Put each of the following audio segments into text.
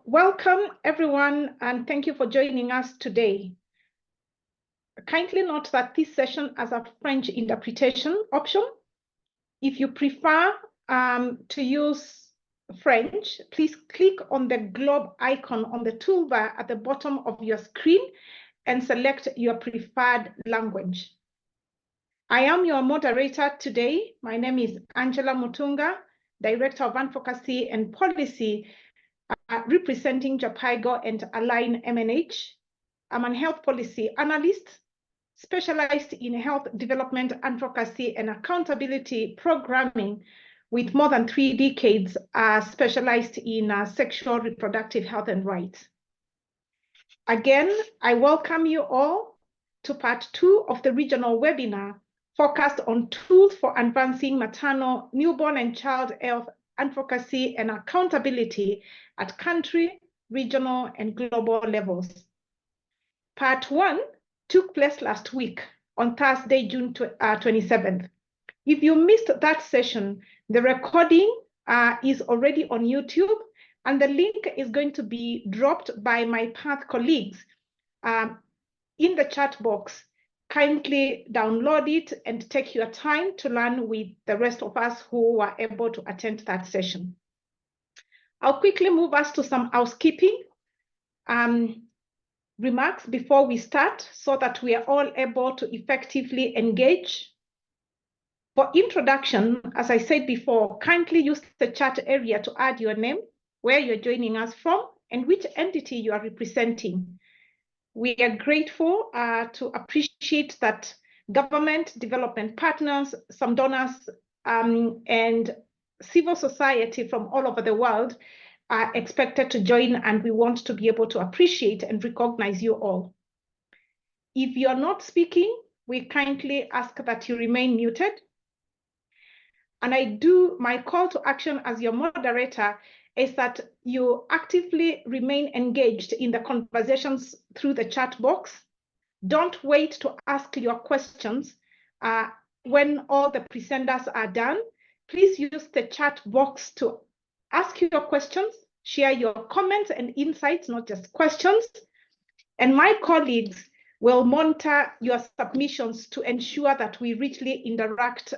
So welcome everyone, and thank you for joining us today. Kindly note that this session has a French interpretation option. If you prefer to use French, please click on the globe icon on the toolbar at the bottom of your screen and select your preferred language. I am your moderator today. My name is Angela Mutunga, Director of Advocacy and Policy representing JAPIGO and Align MNH. I'm a health policy analyst specialized in health development, advocacy, and accountability programming with more than 3 decades specialized in sexual reproductive health and rights. Again, I welcome you all to part 2 of the regional webinar focused on tools for advancing maternal, newborn, and child health advocacy and accountability at country, regional, and global levels. Part 1 took place last week on Thursday, June 27th. If you missed that session, the recording is already on YouTube, and the link is going to be dropped by my path colleagues in the chat box. Kindly download it and take your time to learn with the rest of us who were able to attend that session. I'll quickly move us to some housekeeping remarks before we start so that we are all able to effectively engage. For introduction, as I said before, kindly use the chat area to add your name, where you're joining us from, and which entity you are representing. We are grateful to appreciate that government, development partners, some donors, and civil society from all over the world are expected to join, and we want to be able to appreciate and recognize you all. If you're not speaking, we kindly ask that you remain muted. And I do my call to action as your moderator is that you actively remain engaged in the conversations through the chat box. Don't wait to ask your questions when all the presenters are done. Please use the chat box to ask your questions, share your comments and insights, not just questions. And my colleagues will monitor your submissions to ensure that we richly interact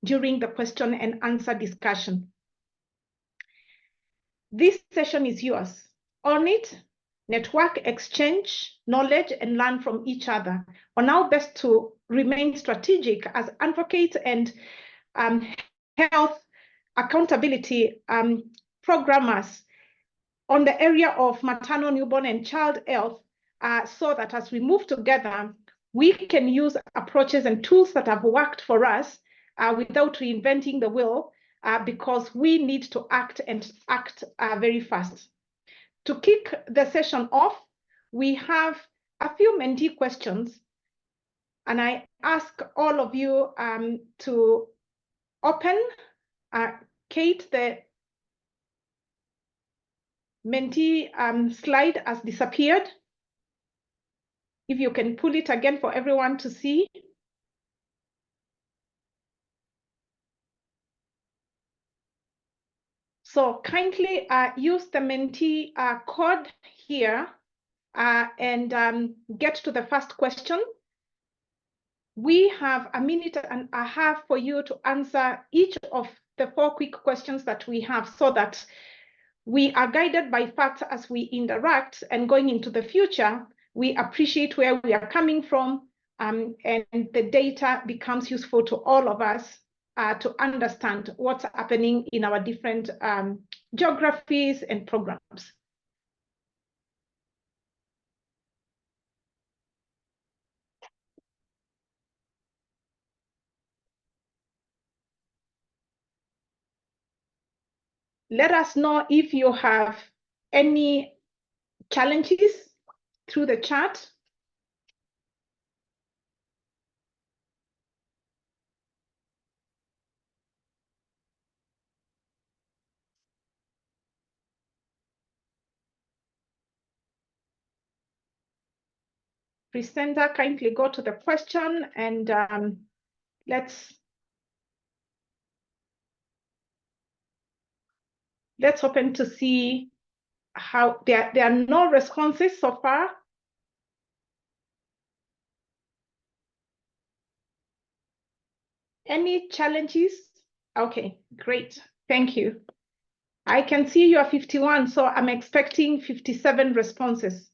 during the question and answer discussion. This session is yours. On it, network, exchange knowledge, and learn from each other on how best to remain strategic as advocates and health accountability programmers on the area of maternal, newborn, and child health, so that as we move together, we can use approaches and tools that have worked for us without reinventing the wheel, because we need to act and act very fast. To kick the session off, we have a few mentee questions, and I ask all of you to open. Kate, the mentee slide has disappeared. If you can pull it again for everyone to see. So kindly use the mentee code here and get to the first question. We have a minute and a half for you to answer each of the 4 quick questions that we have, so that we are guided by facts as we interact, and going into the future, we appreciate where we are coming from, and the data becomes useful to all of us to understand what's happening in our different geographies and programs. Let us know if you have any challenges through the chat. Presenter, kindly go to the question and let's open to see how there are no responses so far. Any challenges? Okay, great. Thank you. I can see you are 51, so I'm expecting 57 responses.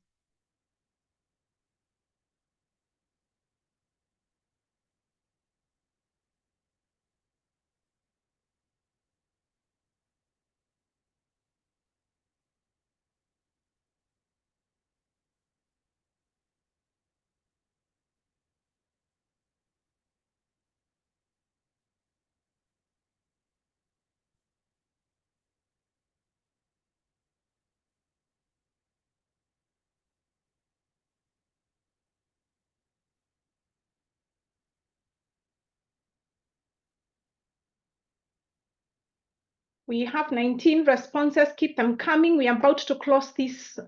We have 19 responses. Keep them coming. We are about to close this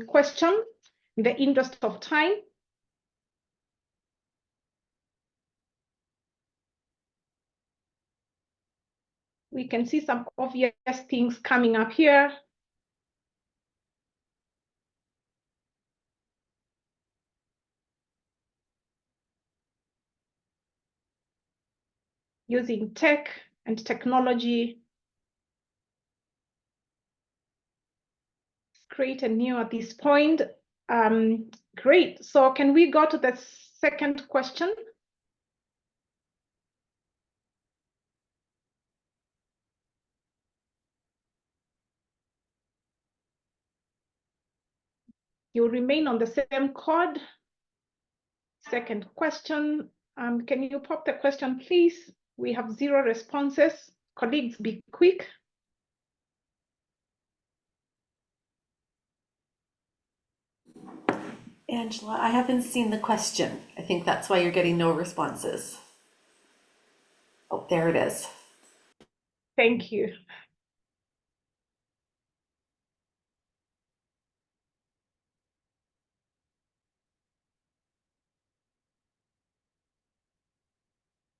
question in the interest of time. We can see some obvious things coming up here. Using tech and technology. Great and new at this point. Great. So can we go to the second question? You remain on the same code. Second question. Can you pop the question, please? We have 0 responses. Colleagues, be quick. Angela, I haven't seen the question. I think that's why you're getting no responses. Oh, there it is. Thank you.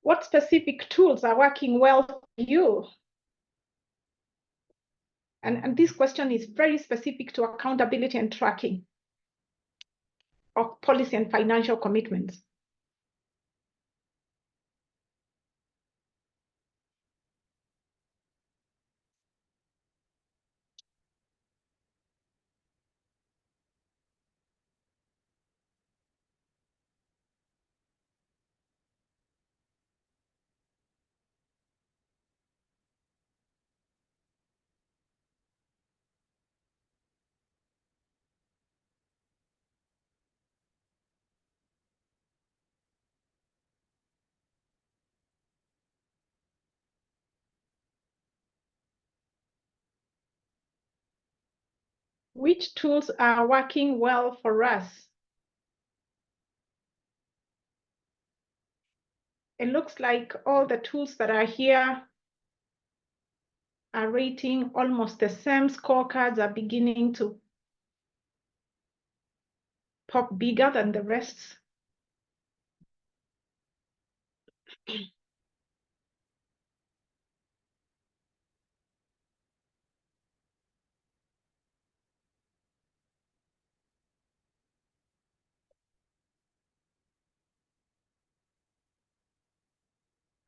What specific tools are working well for you? And this question is very specific to accountability and tracking of policy and financial commitments. Which tools are working well for us? It looks like all the tools that are here are rating almost the same. Scorecards are beginning to pop bigger than the rest.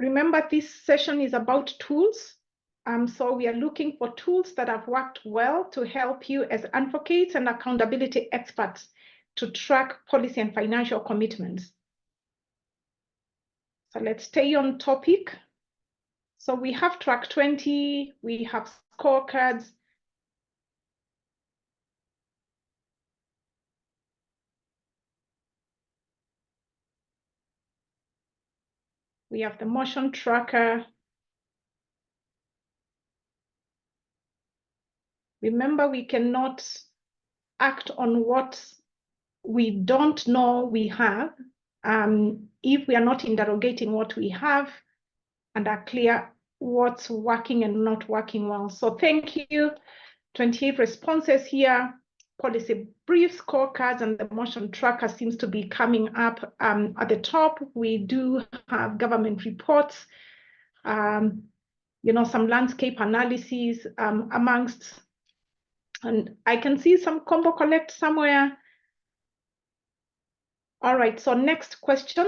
Remember, this session is about tools. So we are looking for tools that have worked well to help you as advocates and accountability experts to track policy and financial commitments. So let's stay on topic. So we have track 20, we have scorecards. We have the motion tracker. Remember, we cannot act on what we don't know we have if we are not interrogating what we have and are clear what's working and not working well. So thank you. 28 responses here. Policy brief, scorecards, and the motion tracker seems to be coming up at the top. We do have government reports, some landscape analysis amongst And I can see some combo collect somewhere. All right, so next question.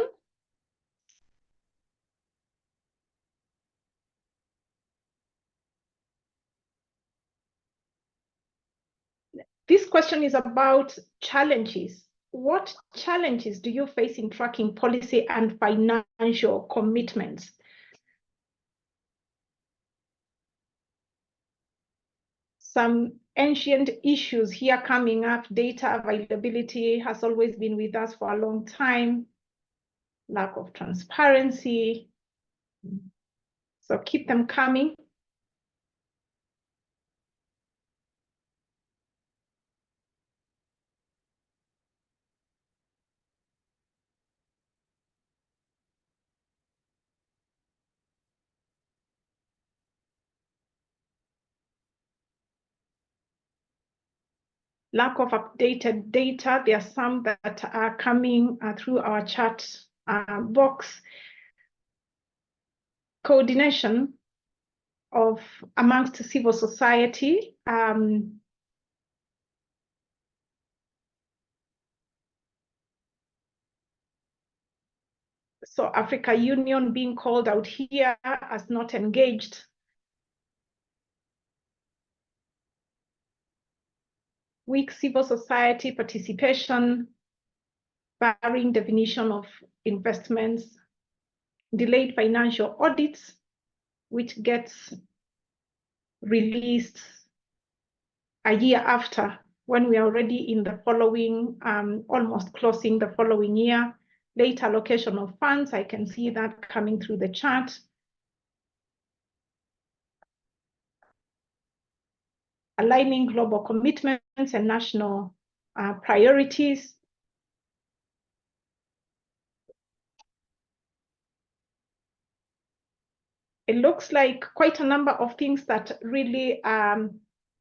This question is about challenges. What challenges do you face in tracking policy and financial commitments? Some ancient issues here coming up. Data availability has always been with us for a long time. Lack of transparency. So keep them coming. Lack of updated data. There are some that are coming through our chat box. Coordination of amongst civil society. So Africa Union being called out here as not engaged. Weak civil society participation, varying definition of investments, delayed financial audits, which gets released a year after when we are already in the following, almost closing the following year. Late allocation of funds, I can see that coming through the chart. Aligning global commitments and national priorities. It looks like quite a number of things that really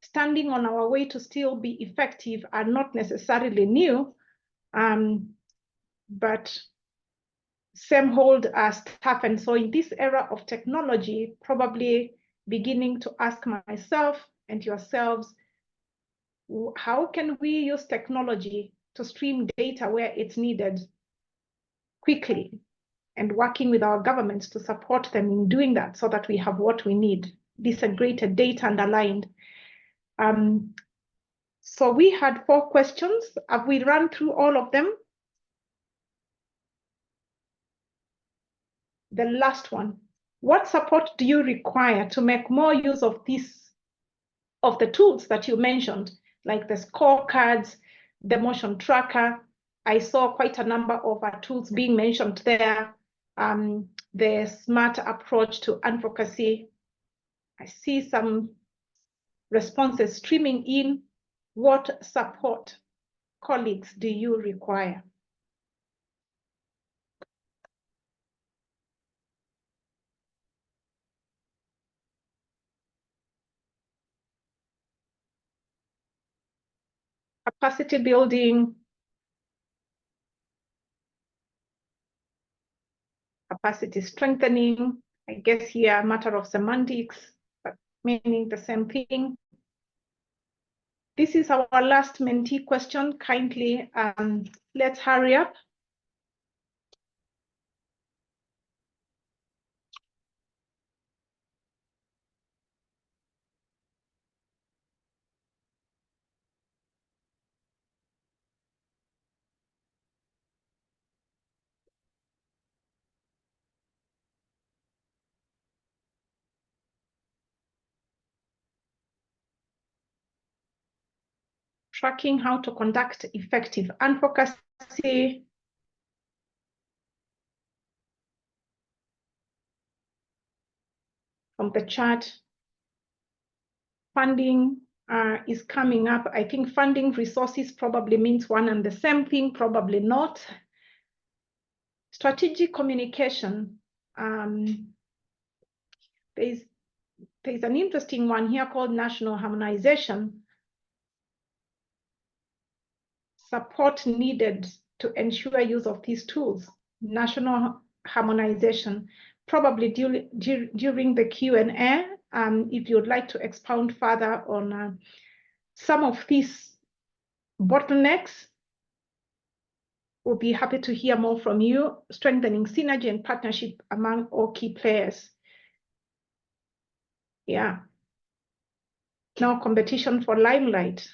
standing on our way to still be effective are not necessarily new, but same hold as tough. And so in this era of technology, probably beginning to ask myself and yourselves, how can we use technology to stream data where it's needed quickly, and working with our governments to support them in doing that so that we have what we need, disaggregated data and aligned. So we had 4 questions. Have we run through all of them? The last one, what support do you require to make more use of the tools that you mentioned, like the scorecards, the motion tracker? I saw quite a number of tools being mentioned there. The smart approach to advocacy. I see some responses streaming in. What support, colleagues, do you require? Capacity building, capacity strengthening, I guess here a matter of semantics, but meaning the same thing. This is our last mentee question. Kindly, let's hurry up. Tracking how to conduct effective advocacy. From the chart, funding is coming up. I think funding resources probably means one and the same thing, probably not. Strategic communication. There's an interesting one here called national harmonization. Support needed to ensure use of these tools. National harmonization, probably during the Q&A, if you'd like to expound further on some of these bottlenecks. We'll be happy to hear more from you, strengthening synergy and partnership among all key players. Yeah. Now competition for limelight.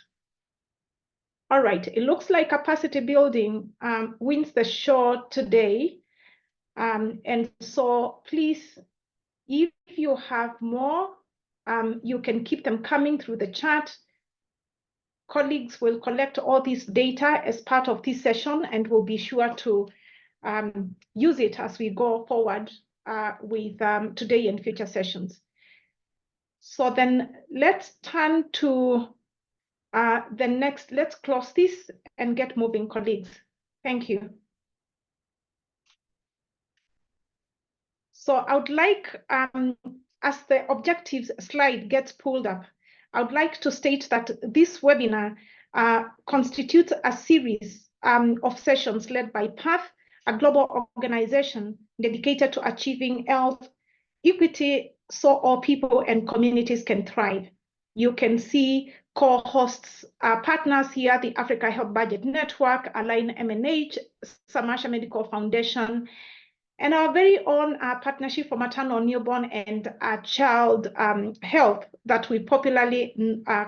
All right, it looks like capacity building wins the show today. And so please, if you have more, you can keep them coming through the chat. Colleagues will collect all this data as part of this session, and we'll be sure to use it as we go forward with today and future sessions. So then let's turn to the next. Let's close this and get moving, colleagues. Thank you. So I would like, as the objectives slide gets pulled up, I would like to state that this webinar constitutes a series of sessions led by PATH, a global organization dedicated to achieving health equity so all people and communities can thrive. You can see co-hosts, partners here, the Africa Health Budget Network, Align MNH, Samasha Medical Foundation, and our very own partnership for maternal, newborn, and child health that we popularly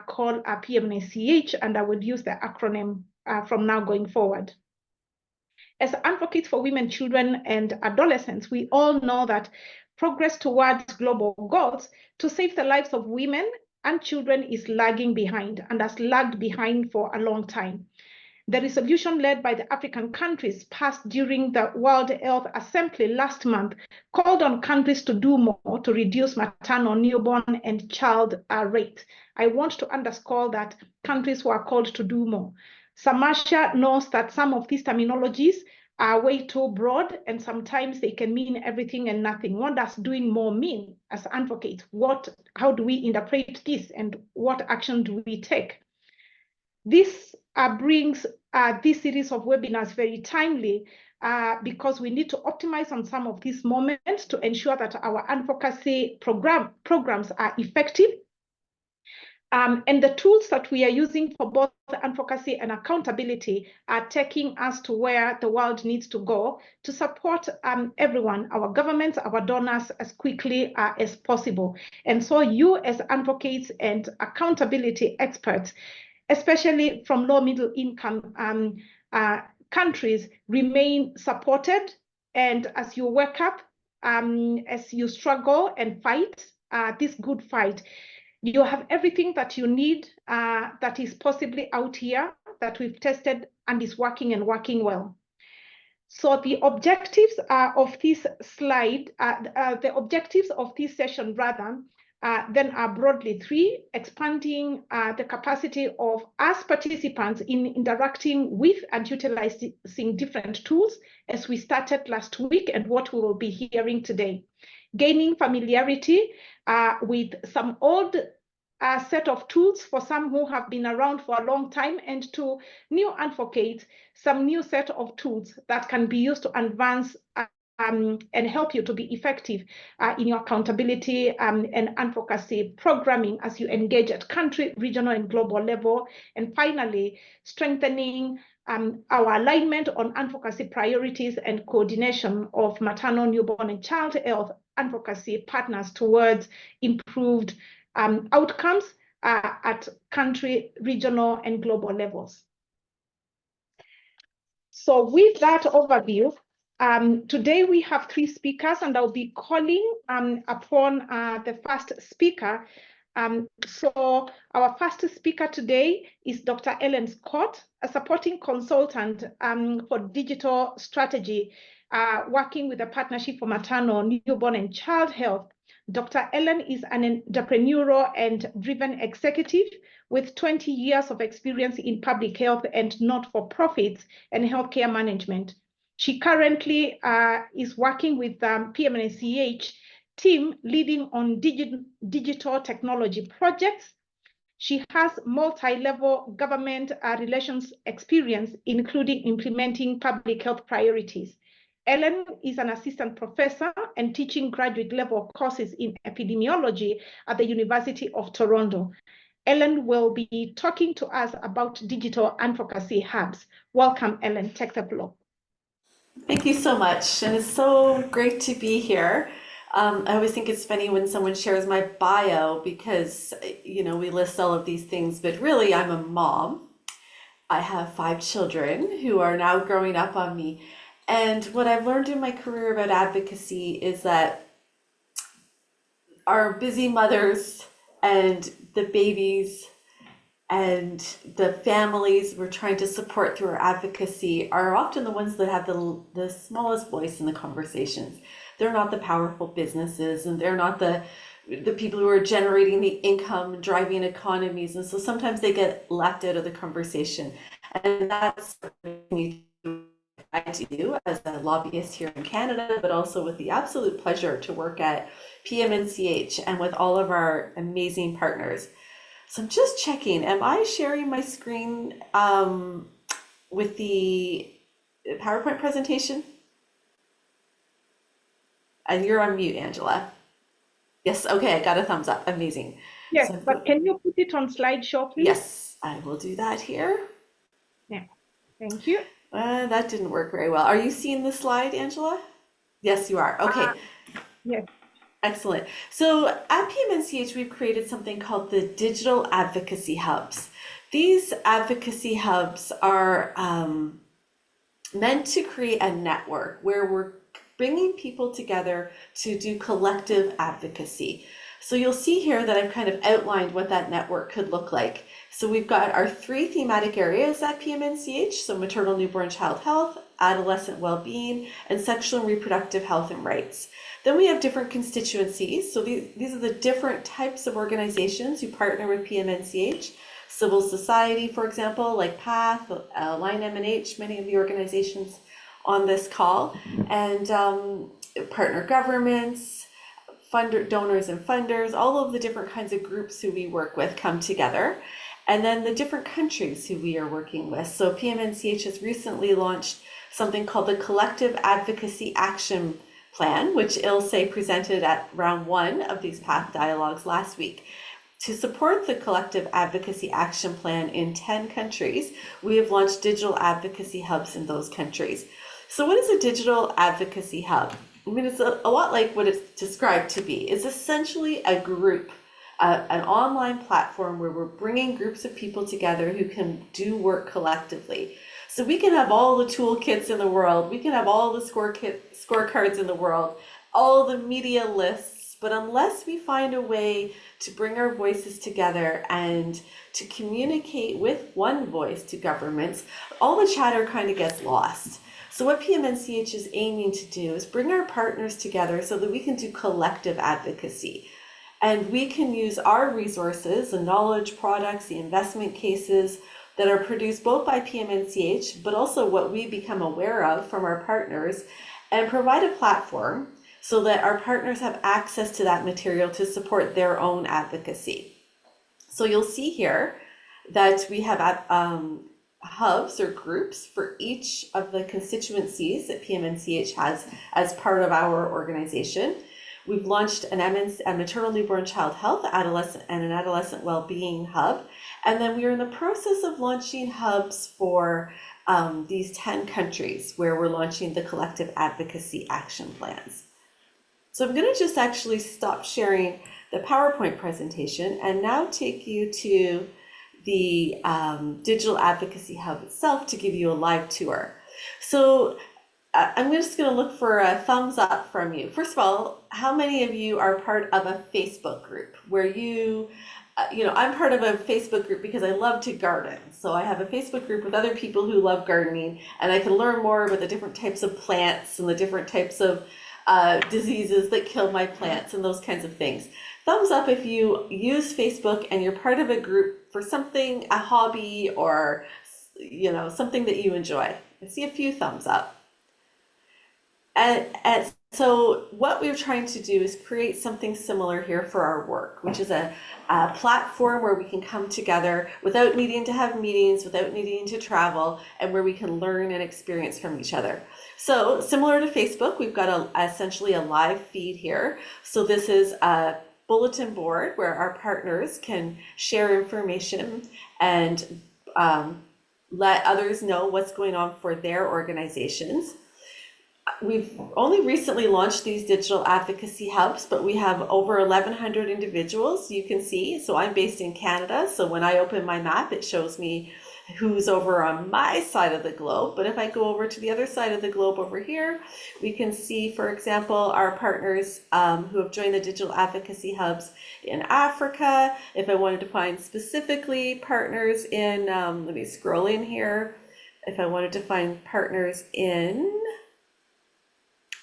call PMNCH, and I would use the acronym from now going forward. As advocates for women, children, and adolescents, we all know that progress towards global goals to save the lives of women and children is lagging behind and has lagged behind for a long time. The resolution led by the African countries passed during the World Health Assembly last month called on countries to do more to reduce maternal, newborn, and child rates. I want to underscore that countries were called to do more. Samasha knows that some of these terminologies are way too broad, and sometimes they can mean everything and nothing. What does doing more mean as advocates? How do we interpret this, and what action do we take? This brings this series of webinars very timely because we need to optimize on some of these moments to ensure that our advocacy programs are effective. And the tools that we are using for both advocacy and accountability are taking us to where the world needs to go to support everyone, our governments, our donors, as quickly as possible. And so you as advocates and accountability experts, especially from low middle income countries, remain supported. And as you wake up, as you struggle and fight this good fight, you have everything that you need that is possibly out here that we've tested and is working and working well. So the objectives of this slide, the objectives of this session rather, then are broadly three: expanding the capacity of us participants in interacting with and utilizing different tools as we started last week and what we will be hearing today. Gaining familiarity with some old set of tools for some who have been around for a long time, and to new advocates, some new set of tools that can be used to advance and help you to be effective in your accountability and advocacy programming as you engage at country, regional, and global level. And finally, strengthening our alignment on advocacy priorities and coordination of maternal, newborn, and child health advocacy partners towards improved outcomes at country, regional, and global levels. So with that overview, today we have three speakers, and I'll be calling upon the first speaker. So our first speaker today is Dr. Ellen Scott, a supporting consultant for digital strategy, working with a partnership for maternal, newborn, and child health. Dr. Ellen is an entrepreneurial and driven executive with 20 years of experience in public health and not-for-profits and healthcare management. She currently is working with PMNCH team leading on digital technology projects. She has multi-level government relations experience, including implementing public health priorities. Ellen is an assistant professor and teaching graduate level courses in epidemiology at the University of Toronto. Ellen will be talking to us about digital advocacy hubs. Welcome, Ellen. Take the floor. Thank you so much. And it's so great to be here. I always think it's funny when someone shares my bio because, we list all of these things, but really I'm a mom. I have 5 children who are now growing up on me. And what I've learned in my career about advocacy is that our busy mothers and the babies and the families we're trying to support through our advocacy are often the ones that have the smallest voice in the conversations. They're not the powerful businesses, and they're not the people who are generating the income, driving economies, and so sometimes they get left out of the conversation. And that's what I do as a lobbyist here in Canada, but also with the absolute pleasure to work at MNCH and with all of our amazing partners. So I'm just checking, am I sharing my screen with the PowerPoint presentation? And you're on mute, Angela. Yes, okay, I got a thumbs up, amazing. Yes, so but can you put it on slideshow, please? Yes, I will do that here. Yeah, thank you. That didn't work very well. Are you seeing the slide, Angela? Yes, you are, okay. Yes. Excellent. So at PMNCH, we've created something called the Digital Advocacy Hubs. These advocacy hubs are meant to create a network where we're bringing people together to do collective advocacy. So you'll see here that I've kind of outlined what that network could look like. So we've got our 3 thematic areas at PMNCH, so maternal, newborn, child health, adolescent well-being, and sexual and reproductive health and rights. Then we have different constituencies. So these are the different types of organizations who partner with PMNCH. Civil society, for example, like PATH, Line MNCH, many of the organizations on this call, and partner governments, donors and funders, all of the different kinds of groups who we work with come together. And then the different countries who we are working with. So PMNCH has recently launched something called the Collective Advocacy Action Plan, which Ilse presented at round 1 of these PATH dialogues last week. To support the Collective Advocacy Action Plan in 10 countries, we have launched digital advocacy hubs in those countries. So what is a digital advocacy hub? I mean, it's a lot like what it's described to be. It's essentially a group, an online platform where we're bringing groups of people together who can do work collectively. So we can have all the toolkits in the world, we can have all the scorecards in the world, all the media lists, but unless we find a way to bring our voices together and to communicate with one voice to governments, all the chatter kind of gets lost. So what PMNCH is aiming to do is bring our partners together so that we can do collective advocacy. And we can use our resources, the knowledge products, the investment cases that are produced both by PMNCH, but also what we become aware of from our partners, and provide a platform so that our partners have access to that material to support their own advocacy. So you'll see here that we have hubs or groups for each of the constituencies that PMNCH has as part of our organization. We've launched a maternal, newborn, child health, adolescent, and an adolescent well-being hub. And then we are in the process of launching hubs for these 10 countries where we're launching the collective advocacy action plans. So I'm going to just actually stop sharing the PowerPoint presentation and now take you to the Digital Advocacy Hub itself to give you a live tour. So I'm just going to look for a thumbs up from you. First of all, how many of you are part of a Facebook group where I'm part of a Facebook group because I love to garden. So I have a Facebook group with other people who love gardening, and I can learn more about the different types of plants and the different types of diseases that kill my plants and those kinds of things. Thumbs up if you use Facebook and you're part of a group for something, a hobby, or something that you enjoy. I see a few thumbs up. And so what we're trying to do is create something similar here for our work, which is a platform where we can come together without needing to have meetings, without needing to travel, and where we can learn and experience from each other. So similar to Facebook, we've got essentially a live feed here. So this is bulletin board where our partners can share information and let others know what's going on for their organizations. We've only recently launched these digital advocacy hubs, but we have over 1,100 individuals you can see. So I'm based in Canada. So when I open my map, it shows me who's over on my side of the globe. But if I go over to the other side of the globe over here, we can see, for example, our partners who have joined the digital advocacy hubs in Africa. If I wanted to find specifically partners in, let me scroll in here. If I wanted to find partners in,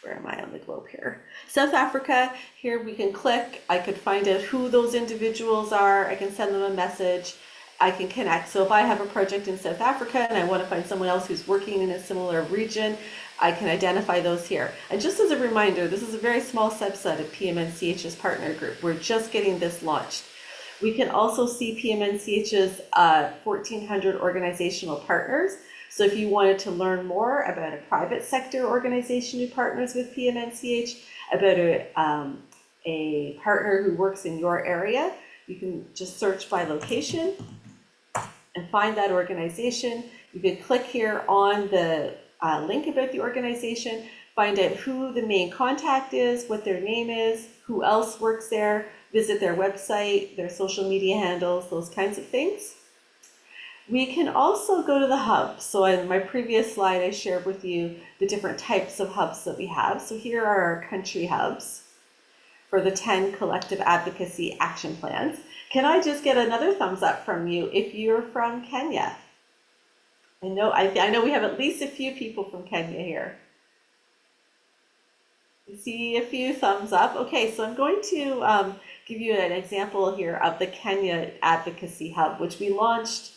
where am I on the globe here? South Africa, here we can click. I could find out who those individuals are. I can send them a message. I can connect. So if I have a project in South Africa and I want to find someone else who's working in a similar region, I can identify those here. And just as a reminder, this is a very small subset of PMNCH's partner group. We're just getting this launched. We can also see PMNCH's 1,400 organizational partners. So if you wanted to learn more about a private sector organization who partners with PMNCH, about a partner who works in your area, you can just search by location and find that organization. You could click here on the link about the organization, find out who the main contact is, what their name is, who else works there, visit their website, their social media handles, those kinds of things. We can also go to the hub. So in my previous slide, I shared with you the different types of hubs that we have. So here are our country hubs for the 10 collective advocacy action plans. Can I just get another thumbs up from you if you're from Kenya? I know we have at least a few people from Kenya here. You see a few thumbs up. Okay, so I'm going to give you an example here of the Kenya Advocacy Hub, which we launched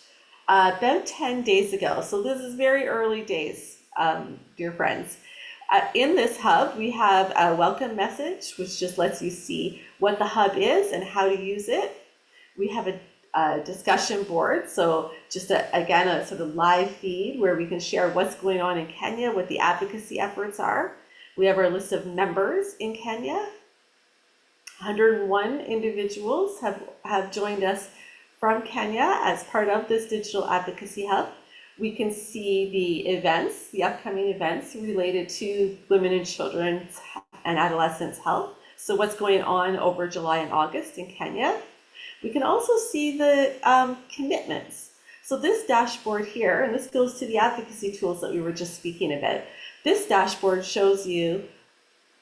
about 10 days ago. So this is very early days, dear friends. In this hub, we have a welcome message, which just lets you see what the hub is and how to use it. We have a discussion board, so just again, a sort of live feed where we can share what's going on in Kenya, what the advocacy efforts are. We have our list of members in Kenya. 101 individuals have joined us from Kenya as part of this digital advocacy hub. We can see the events, the upcoming events related to women and children's and adolescents' health. So what's going on over July and August in Kenya. We can also see the commitments. So this dashboard here, and this goes to the advocacy tools that we were just speaking about. This dashboard shows you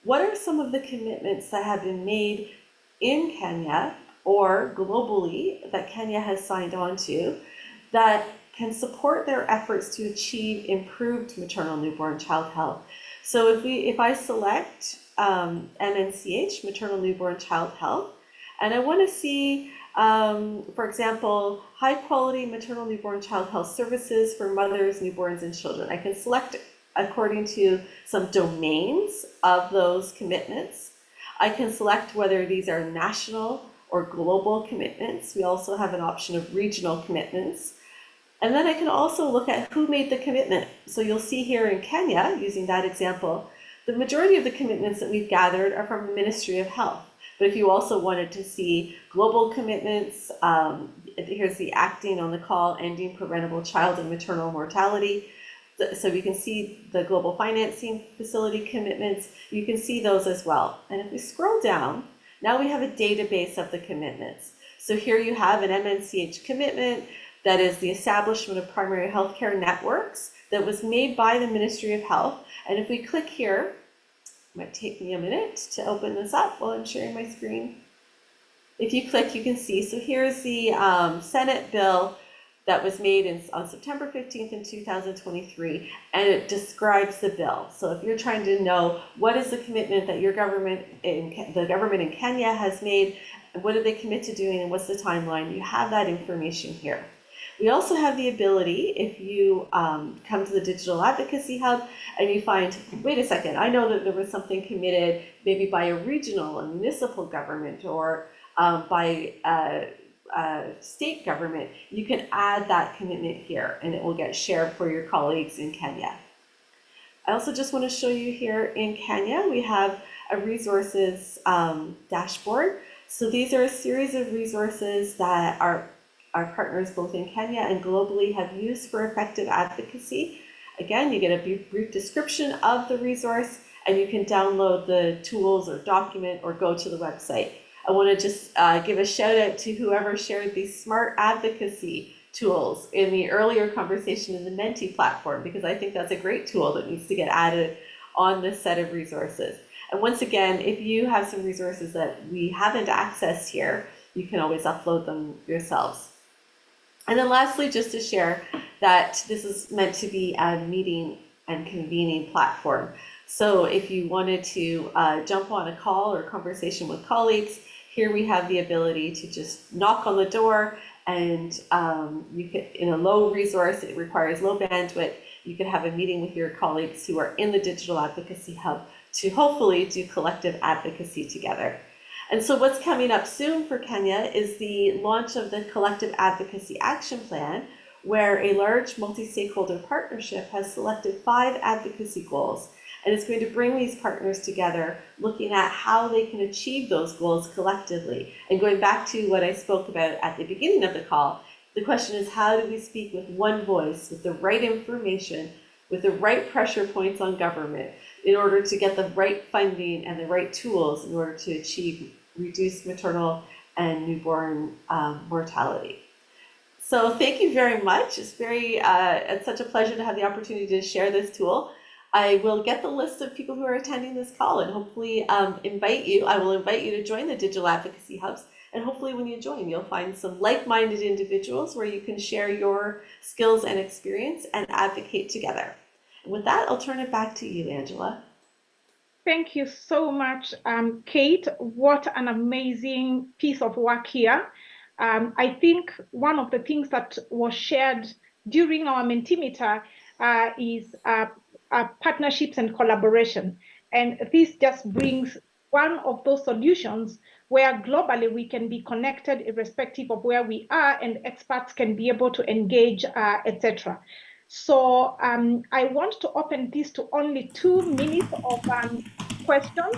what are some of the commitments that have been made in Kenya or globally that Kenya has signed on to that can support their efforts to achieve improved maternal newborn child health. So if I select MNCH, maternal newborn child health, and I want to see, for example, high quality maternal newborn child health services for mothers, newborns, and children, I can select according to some domains of those commitments. I can select whether these are national or global commitments. We also have an option of regional commitments. And then I can also look at who made the commitment. So you'll see here in Kenya, using that example, the majority of the commitments that we've gathered are from the Ministry of Health. But if you also wanted to see global commitments, here's the Acting on the Call, Ending Preventable Child and Maternal Mortality. So we can see the Global Financing Facility commitments. You can see those as well. And if we scroll down, now we have a database of the commitments. So here you have an MNCH commitment that is the establishment of primary healthcare networks that was made by the Ministry of Health. And if we click here, it might take me a minute to open this up while I'm sharing my screen. If you click, you can see, so here's the Senate bill that was made on September 15th in 2023, and it describes the bill. So if you're trying to know what is the commitment that your government, the government in Kenya has made, what did they commit to doing, and what's the timeline, you have that information here. We also have the ability, if you come to the Digital Advocacy Hub and you find, wait a second, I know that there was something committed maybe by a regional and municipal government or by state government, you can add that commitment here and it will get shared for your colleagues in Kenya. I also just want to show you here in Kenya, we have a resources dashboard. So these are a series of resources that our partners both in Kenya and globally have used for effective advocacy. Again, you get a brief description of the resource, and you can download the tools or document or go to the website. I want to just give a shout out to whoever shared these smart advocacy tools in the earlier conversation in the Menti platform, because I think that's a great tool that needs to get added on this set of resources. And once again, if you have some resources that we haven't accessed here, you can always upload them yourselves. And then lastly, just to share that this is meant to be a meeting and convening platform. So if you wanted to jump on a call or conversation with colleagues, here we have the ability to just knock on the door, and you can, in a low resource, it requires low bandwidth, you can have a meeting with your colleagues who are in the Digital Advocacy Hub to hopefully do collective advocacy together. And so what's coming up soon for Kenya is the launch of the Collective Advocacy Action Plan, where a large multi-stakeholder partnership has selected 5 advocacy goals. And it's going to bring these partners together, looking at how they can achieve those goals collectively. And going back to what I spoke about at the beginning of the call, the question is, how do we speak with one voice, with the right information, with the right pressure points on government, in order to get the right funding and the right tools in order to achieve reduced maternal and newborn mortality. So thank you very much. It's such a pleasure to have the opportunity to share this tool. I will get the list of people who are attending this call and hopefully I will invite you to join the Digital Advocacy Hubs. And hopefully when you join, you'll find some like-minded individuals where you can share your skills and experience and advocate together. And with that, I'll turn it back to you, Angela. Thank you so much, Kate. What an amazing piece of work here. I think one of the things that was shared during our Mentimeter is partnerships and collaboration. And this just brings one of those solutions where globally we can be connected irrespective of where we are, and experts can be able to engage, etc. So I want to open this to only 2 minutes of questions,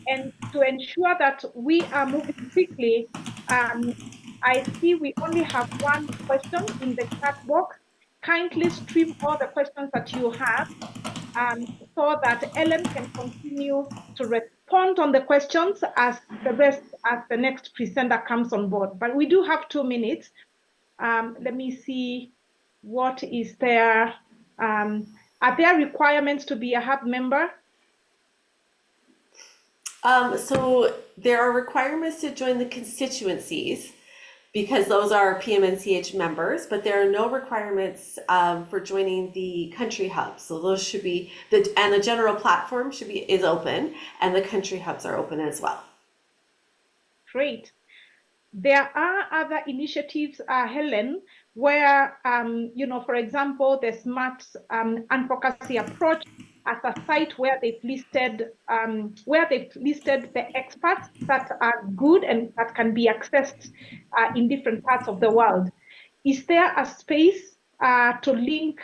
and to ensure that we are moving quickly, I see we only have 1 question in the chat box. Kindly stream all the questions that you have so that Ellen can continue to respond on the questions as the next presenter comes on board. But we do have 2 minutes. Let me see what is there. Are there requirements to be a hub member? So there are requirements to join the constituencies, because those are PMNCH members, but there are no requirements for joining the country hubs. So those should be, and the general platform is open, and the country hubs are open as well. Great. There are other initiatives, Helen, where, for example, the Smart Advocacy Approach as a site where they've listed the experts that are good and that can be accessed in different parts of the world. Is there a space to link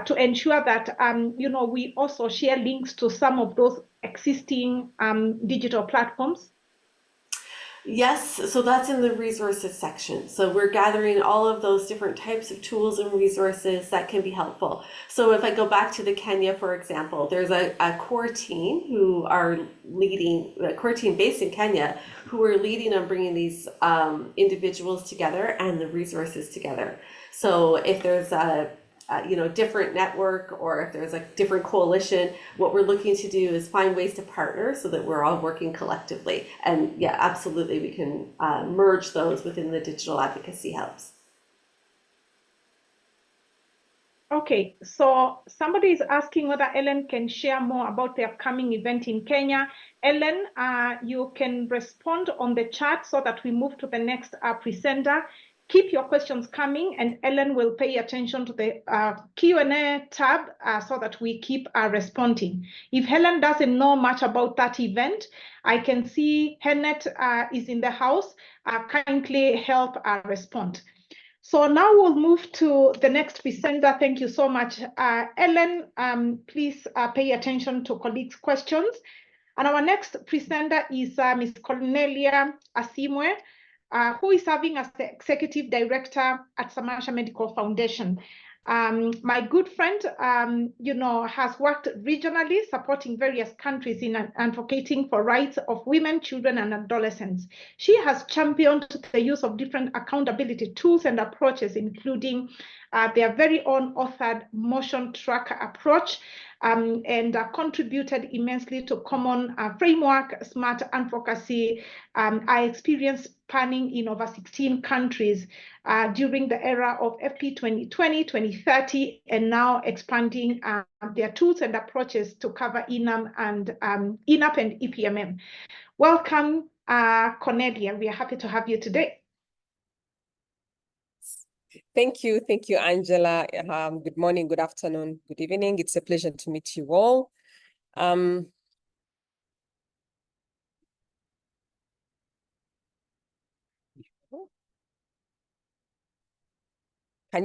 to ensure that we also share links to some of those existing digital platforms? Yes, so that's in the resources section. So we're gathering all of those different types of tools and resources that can be helpful. So if I go back to the Kenya, for example, there's a core team who are leading, a core team based in Kenya, who are leading on bringing these individuals together and the resources together. So if there's a different network, or if there's a different coalition, what we're looking to do is find ways to partner so that we're all working collectively. And yeah, absolutely, we can merge those within the digital advocacy hubs. Okay, so somebody is asking whether Ellen can share more about the upcoming event in Kenya. Ellen, you can respond on the chat so that we move to the next presenter. Keep your questions coming, and Ellen will pay attention to the Q&A tab so that we keep responding. If Helen doesn't know much about that event, I can see Hennet is in the house. Kindly help respond. So now we'll move to the next presenter. Thank you so much. Ellen, please pay attention to colleagues' questions. And our next presenter is Ms. Cornelia Asimwe, who is serving as the Executive Director at Samasha Medical Foundation. My good friend, has worked regionally, supporting various countries in advocating for rights of women, children, and adolescents. She has championed the use of different accountability tools and approaches, including their very own authored motion tracker approach, and contributed immensely to common framework, smart advocacy. I experienced planning in over 16 countries during the era of FP 2020, 2030, and now expanding their tools and approaches to cover ENAP and EPMM. Welcome, Cornelia. We are happy to have you today. Thank you, Angela. Good morning, good afternoon, good evening. It's a pleasure to meet you all. Can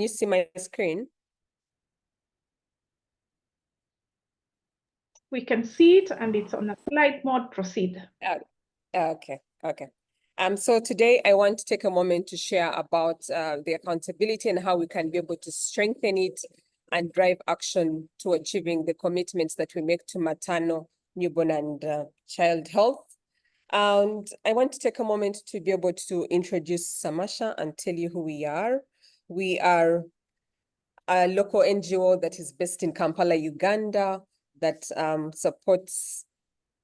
you see my screen? We can see it, and it's on a slide mode. Proceed. Okay. So today I want to take a moment to share about the accountability and how we can be able to strengthen it and drive action to achieving the commitments that we make to maternal, newborn, and child health. And I want to take a moment to be able to introduce Samasha and tell you who we are. We are a local NGO that is based in Kampala, Uganda, that supports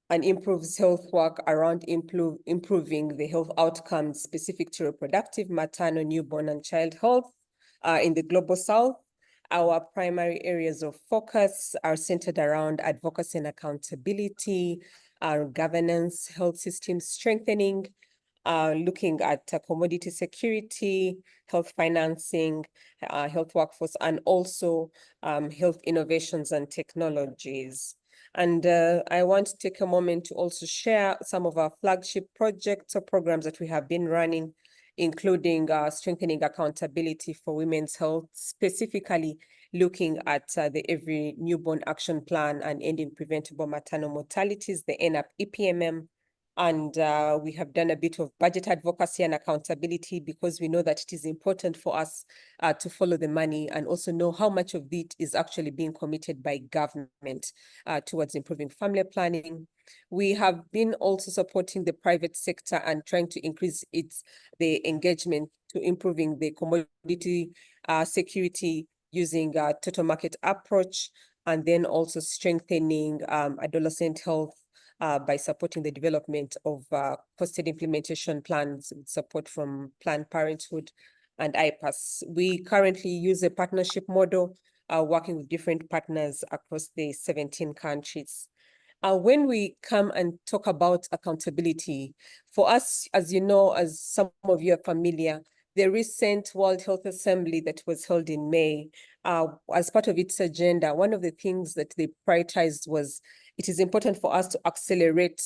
and improves health work around improving the health outcomes specific to reproductive, maternal, newborn, and child health in the Global South. Our primary areas of focus are centered around advocacy and accountability, our governance, health system strengthening, looking at commodity security, health financing, health workforce, and also health innovations and technologies. And I want to take a moment to also share some of our flagship projects or programs that we have been running, including strengthening accountability for women's health, specifically looking at the Every Newborn Action Plan and Ending Preventable Maternal Mortalities, the ENAP EPMM. And we have done a bit of budget advocacy and accountability because we know that it is important for us to follow the money and also know how much of it is actually being committed by government towards improving family planning. We have been also supporting the private sector and trying to increase the engagement to improving the commodity security using a total market approach, and then also strengthening adolescent health by supporting the development of costed implementation plans with support from Planned Parenthood and IPAS. We currently use a partnership model, working with different partners across the 17 countries. When we come and talk about accountability, for us, as you know, as some of you are familiar, the recent World Health Assembly that was held in May, as part of its agenda, one of the things that they prioritized was it is important for us to accelerate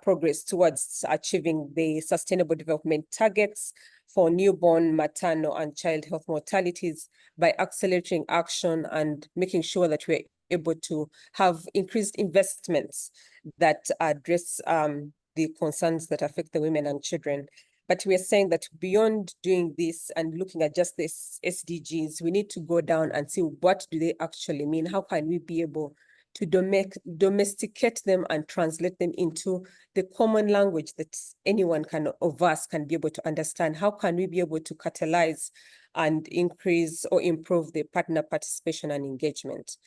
progress towards achieving the Sustainable Development Targets for newborn, maternal, and child health mortalities by accelerating action and making sure that we're able to have increased investments that address the concerns that affect the women and children. But we are saying that beyond doing this and looking at just this SDGs, we need to go down and see what do they actually mean? How can we be able to domesticate them and translate them into the common language that anyone of us can be able to understand? How can we be able to catalyze and increase or improve the partner participation and engagement?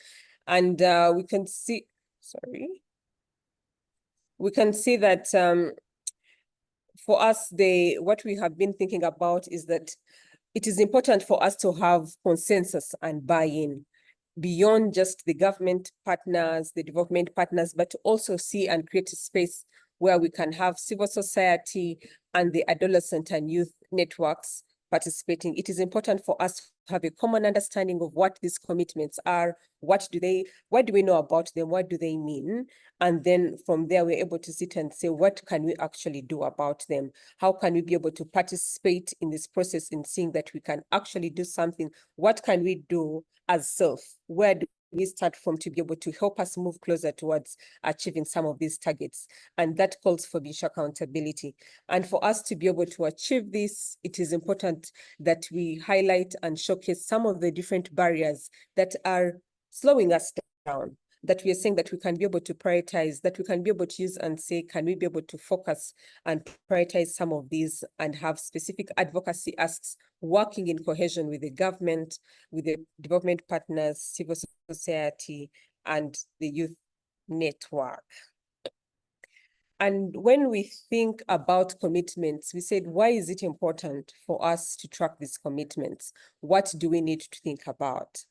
And we can see that for us, what we have been thinking about is that it is important for us to have consensus and buy-in beyond just the government partners, the development partners, but to also see and create a space where we can have civil society and the adolescent and youth networks participating. It is important for us to have a common understanding of what these commitments are, what do we know about them, what do they mean? And then from there, we're able to sit and say, what can we actually do about them? How can we be able to participate in this process in seeing that we can actually do something? What can we do as self? Where do we start from to be able to help us move closer towards achieving some of these targets. And that calls for beach accountability. And for us to be able to achieve this, it is important that we highlight and showcase some of the different barriers that are slowing us down, that we are saying that we can be able to prioritize, that we can be able to use and say, can we be able to focus and prioritize some of these and have specific advocacy asks, working in cohesion with the government, with the development partners, civil society, and the youth network. And when we think about commitments, we said, why is it important for us to track these commitments? What do we need to think about?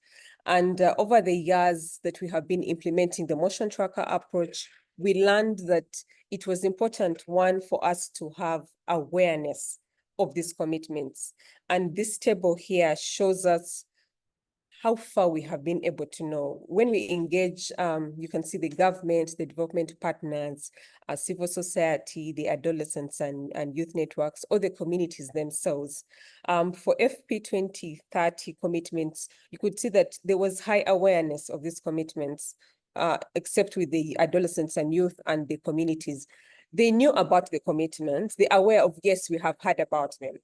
And over the years that we have been implementing the motion tracker approach, we learned that it was important, one, for us to have awareness of these commitments. And this table here shows us how far we have been able to know. When we engage, you can see the government, the development partners, civil society, the adolescents and youth networks, or the communities themselves. For FP 2030 commitments, you could see that there was high awareness of these commitments, except with the adolescents and youth and the communities. They knew about the commitments, they're aware of, yes, we have heard about them.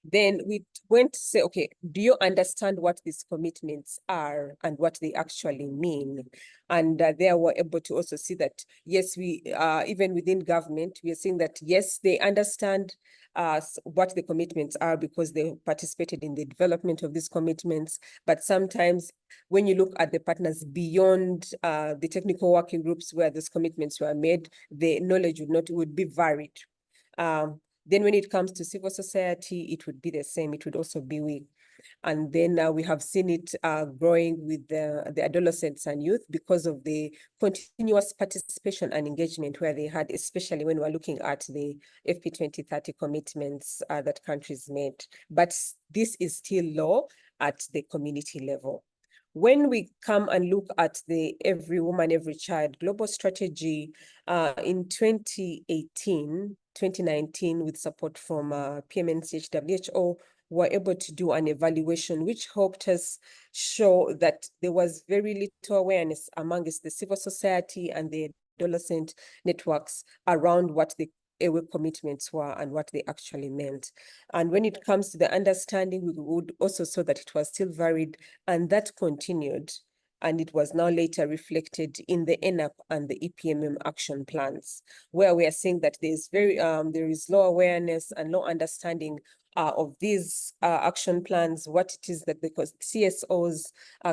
Then we went to say, okay, do you understand what these commitments are and what they actually mean? And there we're able to also see that, yes, we even within government, we are seeing that, yes, they understand what the commitments are because they participated in the development of these commitments. But sometimes when you look at the partners beyond the technical working groups where those commitments were made, the knowledge would be varied. Then when it comes to civil society, it would be the same. It would also be weak. And then we have seen it growing with the adolescents and youth because of the continuous participation and engagement where they had, especially when we're looking at the FP 2030 commitments that countries made. But this is still low at the community level. When we come and look at the Every Woman, Every Child global strategy in 2018, 2019, with support from MNCH, WHO, were able to do an evaluation, which helped us show that there was very little awareness amongst the civil society and the adolescent networks around what the AWE commitments were and what they actually meant. And when it comes to the understanding, we would also saw that it was still varied, and that continued. And it was now later reflected in the NAP and the EPMM action plans, where we are seeing that there is low awareness and low understanding of these action plans, what it is that the CSOs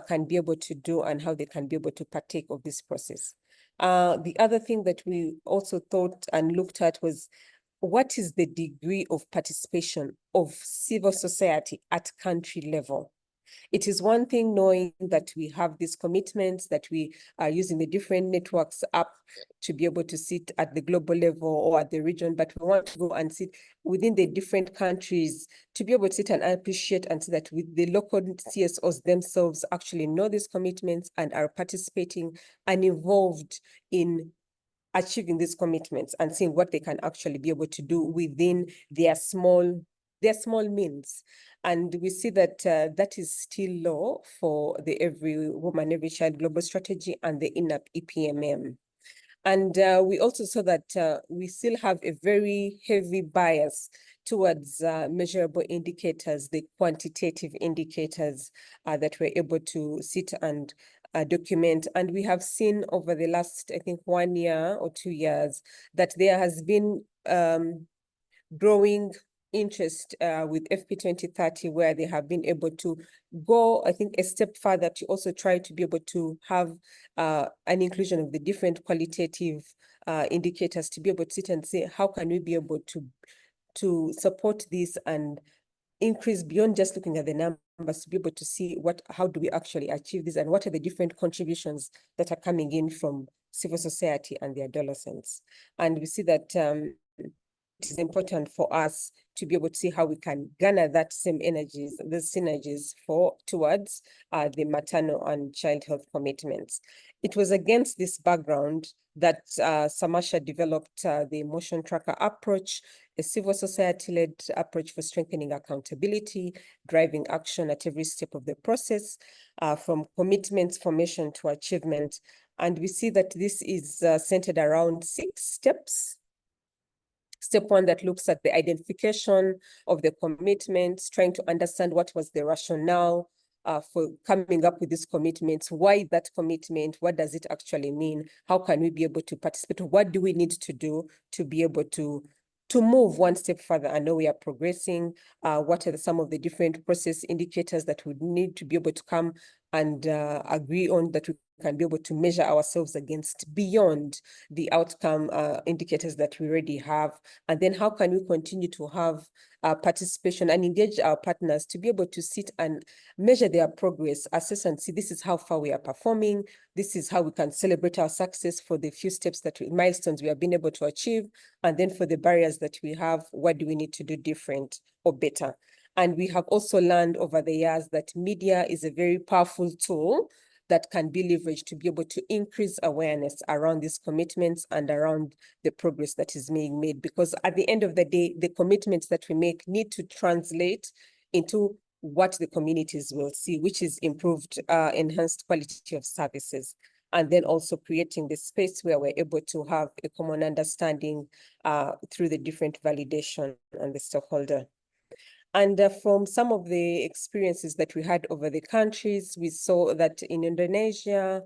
can be able to do and how they can be able to partake of this process. The other thing that we also thought and looked at was, what is the degree of participation of civil society at country level? It is one thing knowing that we have these commitments, that we are using the different networks up to be able to sit at the global level or at the region, but we want to go and sit within the different countries to be able to sit and appreciate and see that with the local CSOs themselves actually know these commitments and are participating and involved in achieving these commitments and seeing what they can actually be able to do within their small means. And we see that that is still low for the Every Woman, Every Child global strategy and the INAP EPMM. And we also saw that we still have a very heavy bias towards measurable indicators, the quantitative indicators that we're able to sit and document. And we have seen over the last, I think, 1 year or 2 years, that there has been growing interest with FP 2030, where they have been able to go, I think, a step further to also try to be able to have an inclusion of the different qualitative indicators to be able to sit and say, how can we be able to support this and increase beyond just looking at the numbers, to be able to see how do we actually achieve this and what are the different contributions that are coming in from civil society and the adolescents. And we see that is important for us to be able to see how we can garner that same energies, the synergies towards the maternal and child health commitments. It was against this background that Samasha developed the emotion tracker approach, a civil society-led approach for strengthening accountability, driving action at every step of the process, from commitments formation to achievement. And we see that this is centered around 6 steps. Step 1 that looks at the identification of the commitments, trying to understand what was the rationale for coming up with these commitments, why that commitment, what does it actually mean, how can we be able to participate, what do we need to do to be able to move one step further and know we are progressing, what are some of the different process indicators that we need to be able to come and agree on that we can be able to measure ourselves against beyond the outcome indicators that we already have. And then how can we continue to have participation and engage our partners to be able to sit and measure their progress, assess and see this is how far we are performing, this is how we can celebrate our success for the few steps milestones we have been able to achieve, and then for the barriers that we have, what do we need to do different or better? And we have also learned over the years that media is a very powerful tool that can be leveraged to be able to increase awareness around these commitments and around the progress that is being made. Because at the end of the day, the commitments that we make need to translate into what the communities will see, which is improved, enhanced quality of services. And then also creating the space where we're able to have a common understanding through the different validation and the stakeholder. And from some of the experiences that we had over the countries, we saw that in Indonesia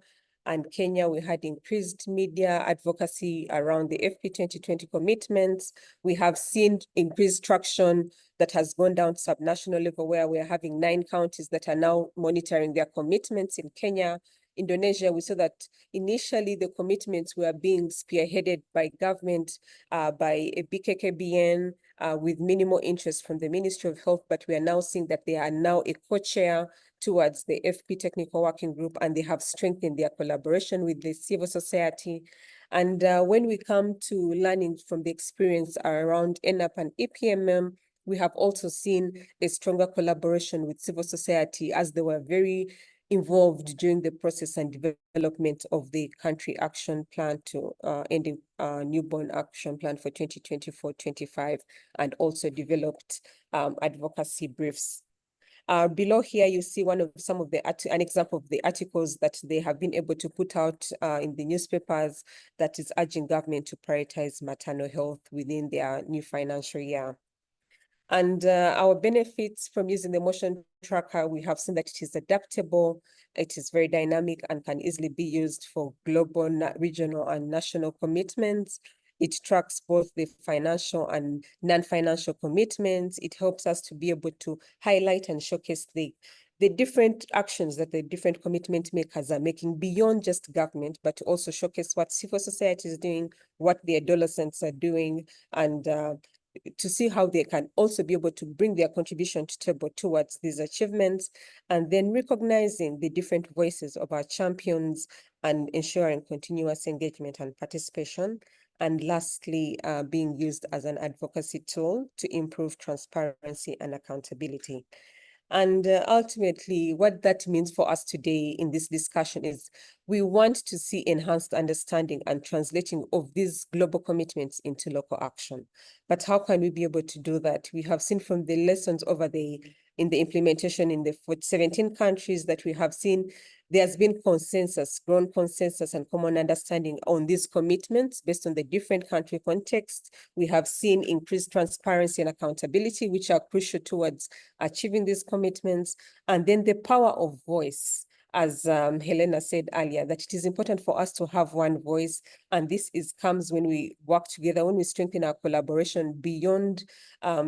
and Kenya, we had increased media advocacy around the FP 2020 commitments. We have seen increased traction that has gone down to subnational level, where we're having 9 counties that are now monitoring their commitments. In Kenya, Indonesia, we saw that initially the commitments were being spearheaded by government, by a BKKBN, with minimal interest from the Ministry of Health, but we are now seeing that they are now a co-chair towards the FP Technical Working Group, and they have strengthened their collaboration with the civil society. And when we come to learning from the experience around ENAP and EPMM, we have also seen a stronger collaboration with civil society, as they were very involved during the process and development of the country action plan to ending newborn action plan for 2024-25, and also developed advocacy briefs. Below here, you see an example of the articles that they have been able to put out in the newspapers that is urging government to prioritize maternal health within their new financial year. And our benefits from using the motion tracker, we have seen that it is adaptable, it is very dynamic, and can easily be used for global, regional, and national commitments. It tracks both the financial and non-financial commitments. It helps us to be able to highlight and showcase the different actions that the different commitment makers are making beyond just government, but to also showcase what civil society is doing, what the adolescents are doing, and to see how they can also be able to bring their contribution to table towards these achievements, and then recognizing the different voices of our champions and ensuring continuous engagement and participation. And lastly, being used as an advocacy tool to improve transparency and accountability. And ultimately, what that means for us today in this discussion is we want to see enhanced understanding and translating of these global commitments into local action. But how can we be able to do that? We have seen from the lessons in the implementation in the 17 countries that we have seen, there's been grown consensus and common understanding on these commitments based on the different country contexts. We have seen increased transparency and accountability, which are crucial towards achieving these commitments. And then the power of voice, as Helena said earlier, that it is important for us to have one voice. And this comes when we work together, when we strengthen our collaboration beyond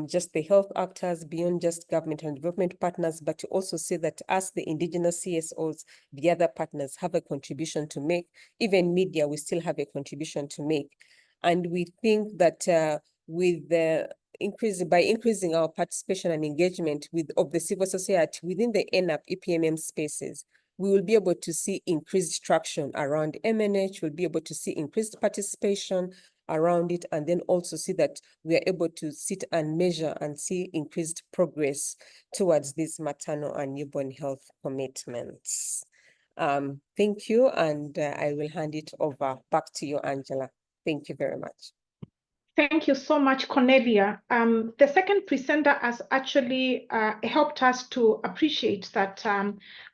just the health actors, beyond just government and development partners, but to also say that us, the indigenous CSOs, the other partners, have a contribution to make. Even media, we still have a contribution to make. And we think that by increasing our participation and engagement of the civil society within the ENAP EPMM spaces, we will be able to see increased traction around MNH, we'll be able to see increased participation, around it, and then also see that we are able to sit and measure and see increased progress towards these maternal and newborn health commitments. Thank you, and I will hand it over back to you, Angela. Thank you very much. Thank you so much, Cornelia. The second presenter has actually helped us to appreciate that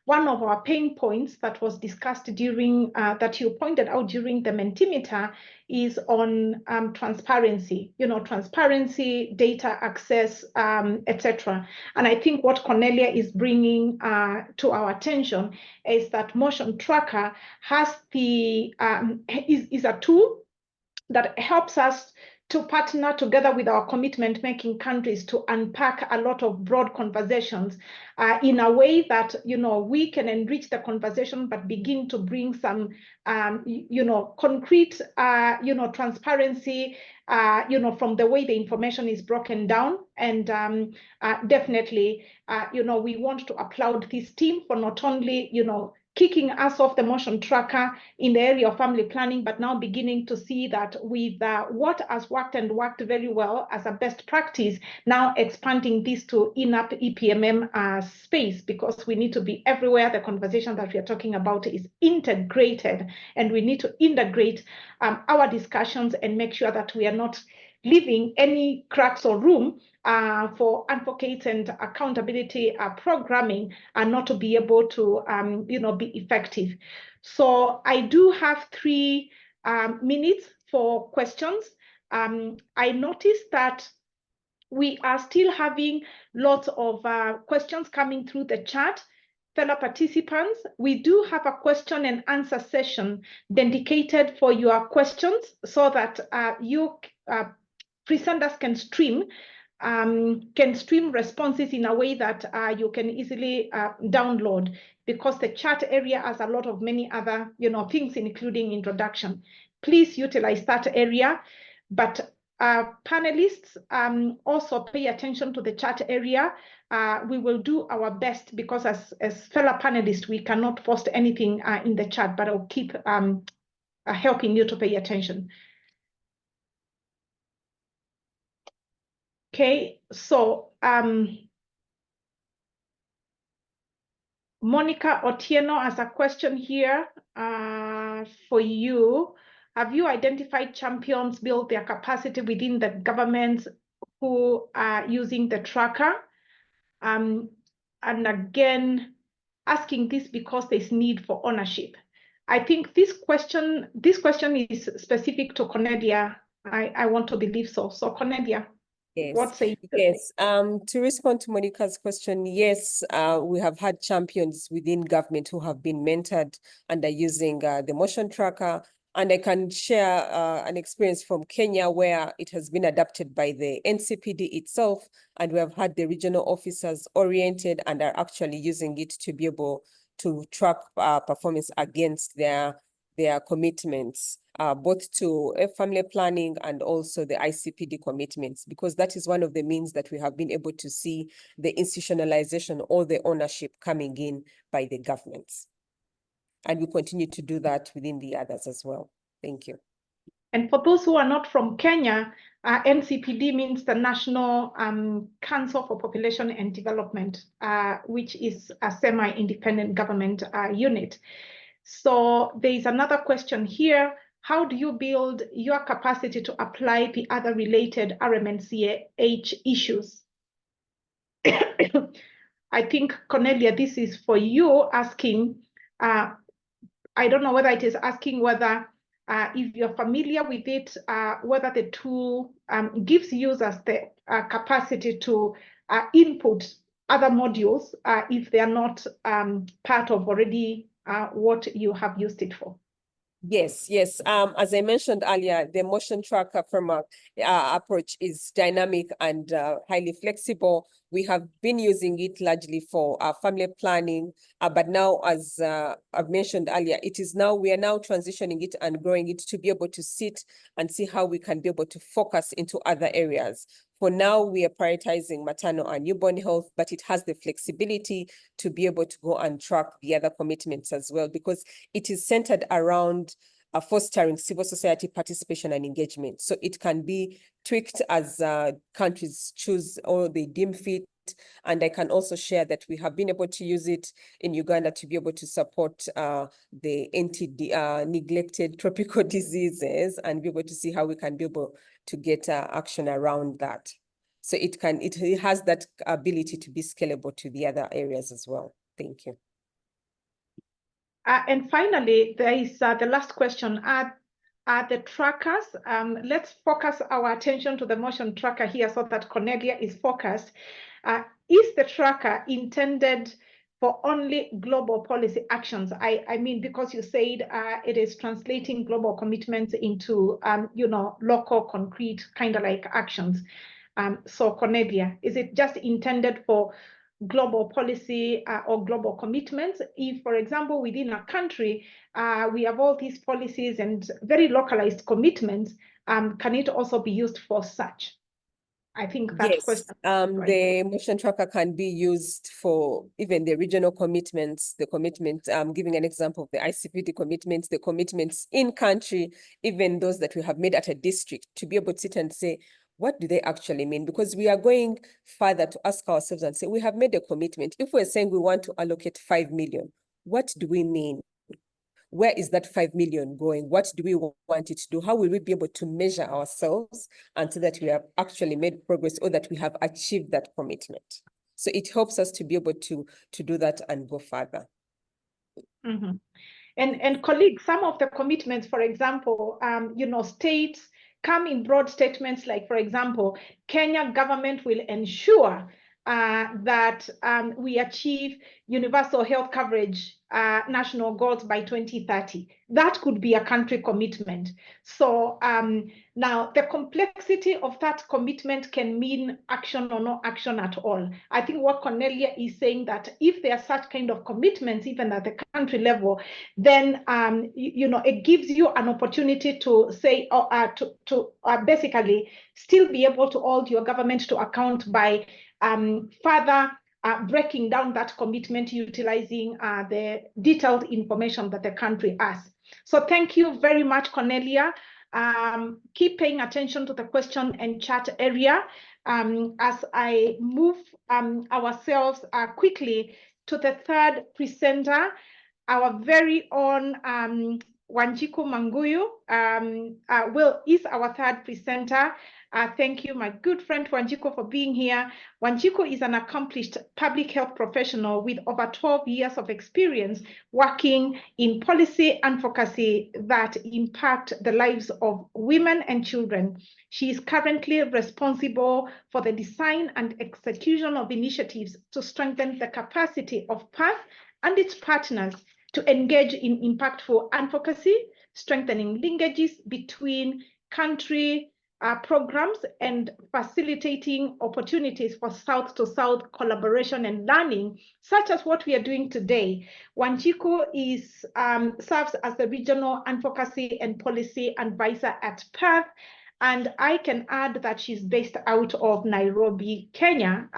one of our pain points that was discussed during, that you pointed out during the Mentimeter is on transparency, transparency, data access, etc. And I think what Cornelia is bringing to our attention is that Motion Tracker has is a tool that helps us to partner together with our commitment-making countries to unpack a lot of broad conversations in a way that, we can enrich the conversation, but begin to bring some, concrete, transparency, from the way the information is broken down. And definitely, we want to applaud this team for not only, kicking us off the Motion Tracker in the area of family planning, but now beginning to see that with what has worked and worked very well as a best practice, now expanding this to in-app EPMM space, because we need to be everywhere. The conversation that we are talking about is integrated, and we need to integrate our discussions and make sure that we are not leaving any cracks or room for advocates and accountability programming and not to be able to, be effective. So I do have 3 minutes for questions. I noticed that we are still having lots of questions coming through the chat. Fellow participants, we do have a question and answer session dedicated for your questions so that you presenters can stream responses in a way that you can easily download, because the chat area has a lot of many other things, including introduction. Please utilize that area, but panelists also pay attention to the chat area. We will do our best, because as fellow panelists, we cannot post anything in the chat, but I'll keep helping you to pay attention. Okay, so Monica Otieno has a question here for you. Have you identified champions, build their capacity within the governments who are using the tracker? And again, asking this because there's need for ownership. I think this question is specific to Cornelia. I want to believe so. So Cornelia. Yes. Yes. To respond to Monica's question, yes, we have had champions within government who have been mentored and are using the Motion Tracker. And I can share an experience from Kenya where it has been adapted by the NCPD itself. And we have had the regional officers oriented and are actually using it to be able to track performance against their commitments, both to family planning and also the ICPD commitments, because that is one of the means that we have been able to see the institutionalization or the ownership coming in by the governments. And we continue to do that within the others as well. Thank you. And for those who are not from Kenya, NCPD means the National Council for Population and Development, which is a semi-independent government unit. So there is another question here. How do you build your capacity to apply the other related RMNCH issues? I think, Cornelia, this is for you asking. I don't know whether it is asking whether if you're familiar with it, whether the tool gives users the capacity to input other modules if they are not part of already what you have used it for. Yes, yes. As I mentioned earlier, the Motion Tracker framework approach is dynamic and highly flexible. We have been using it largely for family planning, but now, as I've mentioned earlier, we are now transitioning it and growing it to be able to sit and see how we can be able to focus into other areas. For now, we are prioritizing maternal and newborn health, but it has the flexibility to be able to go and track the other commitments as well, because it is centered around fostering civil society participation and engagement. So it can be tweaked as countries choose or they deem fit. And I can also share that we have been able to use it in Uganda to be able to support the neglected tropical diseases and be able to see how we can be able to get action around that. So it has that ability to be scalable to the other areas as well. Thank you. And finally, there is the last question. Are the trackers, let's focus our attention to the motion tracker here so that Cornelia is focused. Is the tracker intended for only global policy actions? I mean, because you said it is translating global commitments into, local, concrete, kind of like actions. So Cornelia, is it just intended for global policy or global commitments? If, for example, within a country, we have all these policies and very localized commitments, can it also be used for such? I think that question. Right. The motion tracker can be used for even the regional commitments, the commitment, giving an example of the ICPD commitments, the commitments in country, even those that we have made at a district, to be able to sit and say, what do they actually mean? Because we are going further to ask ourselves and say, we have made a commitment. If we're saying we want to allocate 5 million, what do we mean? Where is that 5 million going? What do we want it to do? How will we be able to measure ourselves until that we have actually made progress or that we have achieved that commitment? So it helps us to be able to do that and go further. Mm-hmm. And colleagues, some of the commitments, for example, states come in broad statements like, for example, Kenya government will ensure that we achieve universal health coverage national goals by 2030. That could be a country commitment. So now the complexity of that commitment can mean action or no action at all. I think what Cornelia is saying, that if there are such kind of commitments, even at the country level, then it gives you an opportunity to say, to basically still be able to hold your government to account by further breaking down that commitment, utilizing the detailed information that the country has. So thank you very much, Cornelia. Keep paying attention to the question and chat area as I move ourselves quickly to the third presenter, our very own Wanjiku Manguyu is our third presenter. Thank you, my good friend Wanjiku, for being here. Wanjiku is an accomplished public health professional with over 12 years of experience working in policy advocacy that impact the lives of women and children. She is currently responsible for the design and execution of initiatives to strengthen the capacity of PATH and its partners to engage in impactful advocacy, strengthening linkages between country programs and facilitating opportunities for South-to-South collaboration and learning, such as what we are doing today. Wanjiku serves as the Regional Advocacy and Policy Advisor at PATH, and I can add that she's based out of Nairobi, Kenya,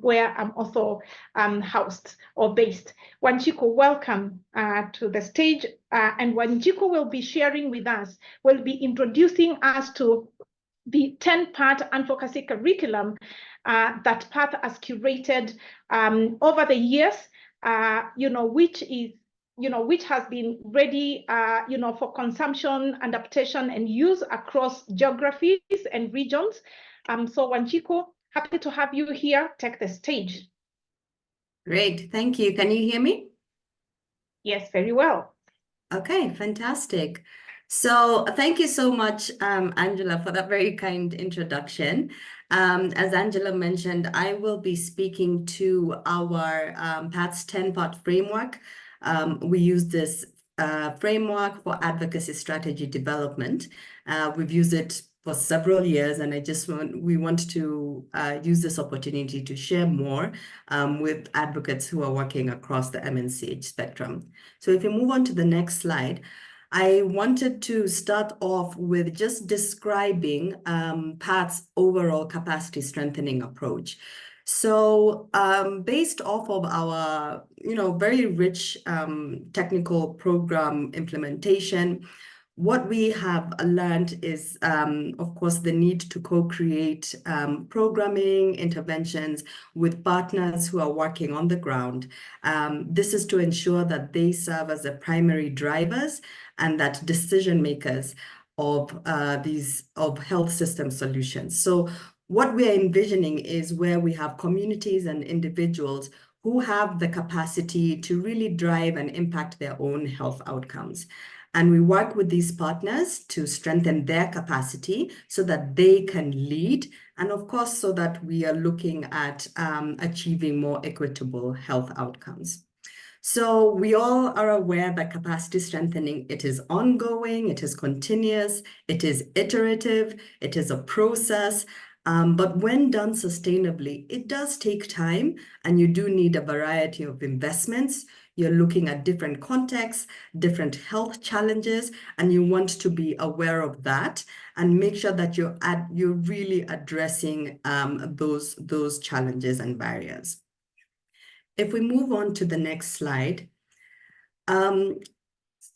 where I'm also housed or based. Wanjiku, welcome to the stage. And Wanjiku will be sharing with us, will be introducing us to the 10-part advocacy curriculum that PATH has curated over the years, which has been ready, for consumption, adaptation, and use across geographies and regions. So Wanjiku, happy to have you here. Take the stage. Great, thank you. Can you hear me? Yes, very well. Okay, fantastic. So thank you so much, Angela, for that very kind introduction. As Angela mentioned, I will be speaking to our PATH's 10-part framework. We use this framework for advocacy strategy development. We've used it for several years, and we want to use this opportunity to share more with advocates who are working across the MNCH spectrum. So if you move on to the next slide, I wanted to start off with just describing PATH's overall capacity strengthening approach. So based off of our very rich technical program implementation, What we have learned is, of course, the need to co-create programming interventions with partners who are working on the ground. This is to ensure that they serve as the primary drivers and that decision makers of health system solutions. So what we are envisioning is where we have communities and individuals who have the capacity to really drive and impact their own health outcomes. And we work with these partners to strengthen their capacity so that they can lead. And of course, so that we are looking at achieving more equitable health outcomes. So we all are aware that capacity strengthening, it is ongoing, it is continuous, it is iterative, it is a process. But when done sustainably, it does take time, and you do need a variety of investments. You're looking at different contexts, different health challenges, and you want to be aware of that and make sure that you're really addressing those challenges and barriers. If we move on to the next slide,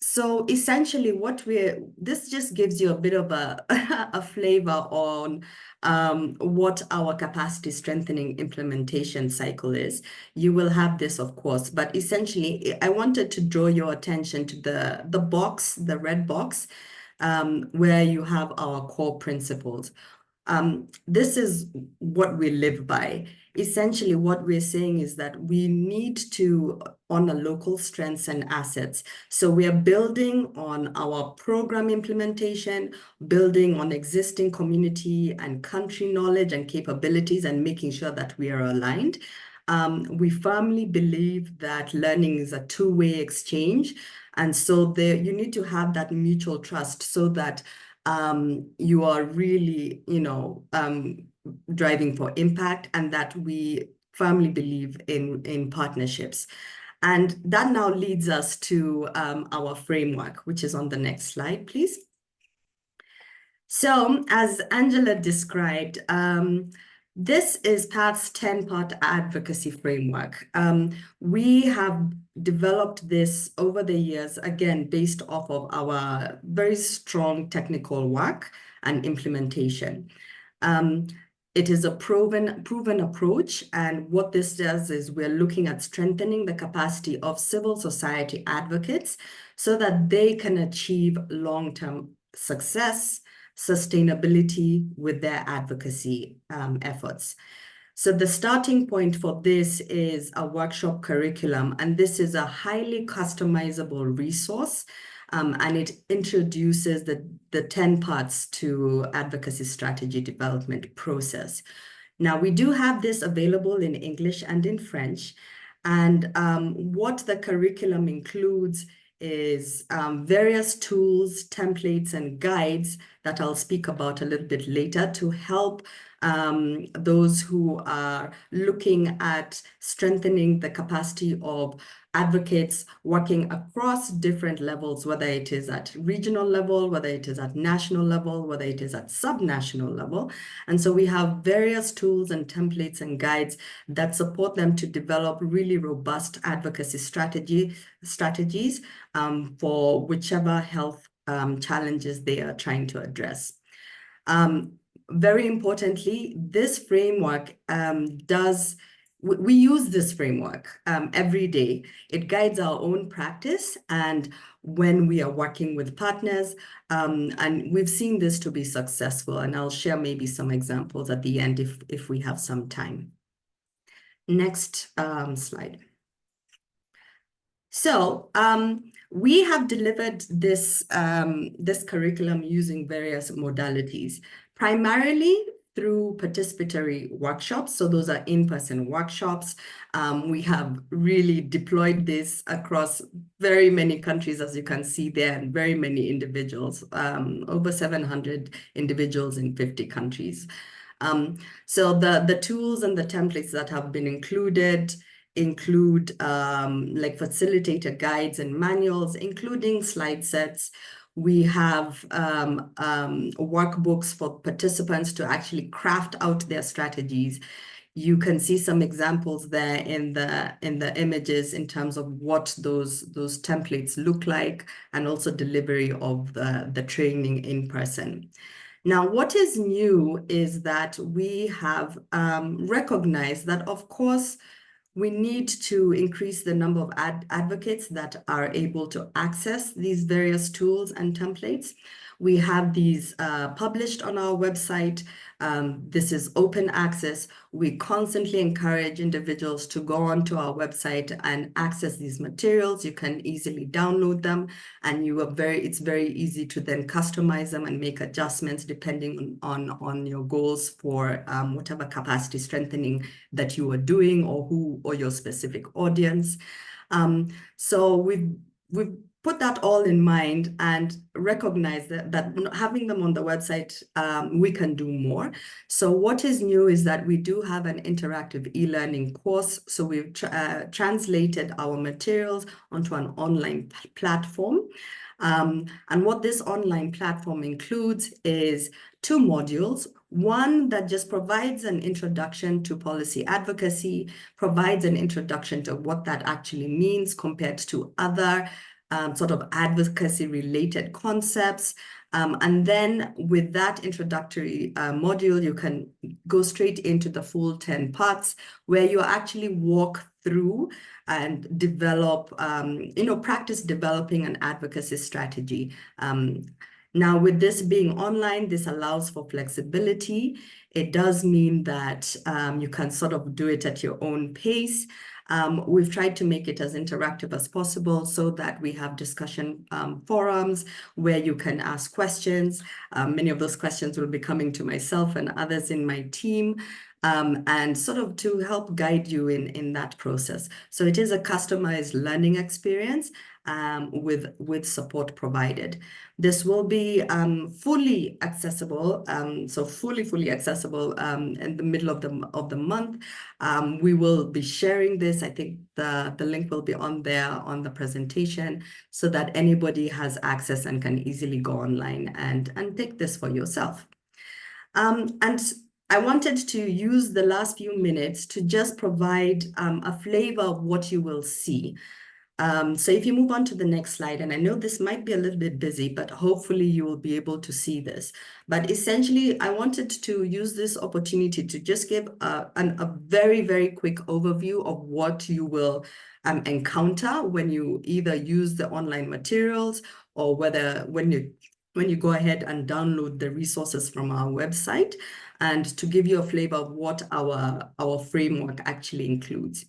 so essentially this just gives you a bit of a flavor on what our capacity strengthening implementation cycle is. You will have this, of course, but essentially I wanted to draw your attention to the box, the red box, where you have our core principles. This is what we live by. Essentially, what we're saying is that we need to honor local strengths and assets. So we are building on our program implementation, building on existing community and country knowledge and capabilities, and making sure that we are aligned. We firmly believe that learning is a two-way exchange. And so you need to have that mutual trust so that you are really, driving for impact, and that we firmly believe in partnerships. And that now leads us to our framework, which is on the next slide, please. So as Angela described, this is PATH's 10-part advocacy framework. We have developed this over the years, again, based off of our very strong technical work and implementation. It is a proven approach, and what this does is we're looking at strengthening the capacity of civil society advocates so that they can achieve long-term success, sustainability with their advocacy efforts. So the starting point for this is a workshop curriculum, and this is a highly customizable resource, and it introduces the 10 parts to advocacy strategy development process. Now, we do have this available in English and in French, and what the curriculum includes is various tools, templates, and guides that I'll speak about a little bit later to help those who are looking at strengthening the capacity of advocates working across different levels, whether it is at regional level, whether it is at national level, whether it is at subnational level. And so we have various tools and templates and guides that support them to develop really robust advocacy strategies for whichever health challenges they are trying to address. Very importantly, this framework we use this framework every day. It guides our own practice and when we are working with partners, and we've seen this to be successful, and I'll share maybe some examples at the end if we have some time. Next slide. So we have delivered this curriculum using various modalities, primarily through participatory workshops. So those are in-person workshops. We have really deployed this across very many countries, as you can see there, and very many individuals, over 700 individuals in 50 countries. So the tools and the templates that have been include like facilitator guides and manuals, including slide sets. We have workbooks for participants to actually craft out their strategies. You can see some examples there in the images in terms of what those templates look like, and also delivery of the training in person. Now, what is new is that we have recognized that, of course, we need to increase the number of advocates that are able to access these various tools and templates. We have these published on our website. This is open access. We constantly encourage individuals to go onto our website and access these materials. You can easily download them, and it's very easy to then customize them and make adjustments depending on your goals for whatever capacity strengthening that you are doing, or your specific audience. So we've put that all in mind and recognize that having them on the website, we can do more. So what is new is that we do have an interactive e-learning course. So we've translated our materials onto an online platform. And what this online platform includes is 2 modules. One that just provides an introduction to policy advocacy, provides an introduction to what that actually means compared to other sort of advocacy-related concepts. And then with that introductory module, you can go straight into the full 10 parts where you actually walk through and develop, practice developing an advocacy strategy. Now, with this being online, this allows for flexibility. It does mean that you can sort of do it at your own pace. We've tried to make it as interactive as possible so that we have discussion forums where you can ask questions. Many of those questions will be coming to myself and others in my team, and sort of to help guide you in that process. So it is a customized learning experience with support provided. This will be fully accessible, so fully accessible in the middle of the month. We will be sharing this. I think the link will be on there on the presentation so that anybody has access and can easily go online and take this for yourself. And I wanted to use the last few minutes to just provide a flavor of what you will see. So if you move on to the next slide, and I know this might be a little bit busy, but hopefully you will be able to see this. But essentially, I wanted to use this opportunity to just give a very, very quick overview of what you will encounter when you either use the online materials, or when you go ahead and download the resources from our website, and to give you a flavor of what our framework actually includes.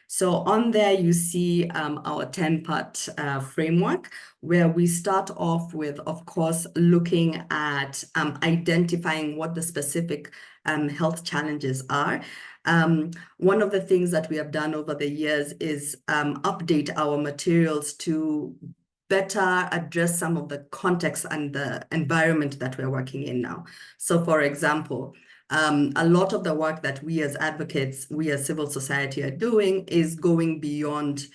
So on there, you see our 10-part framework, where we start off with, of course, looking at identifying what the specific health challenges are. One of the things that we have done over the years is update our materials to better address some of the context and the environment that we're working in now. So for example, a lot of the work that we as advocates, we as civil society are doing is going beyond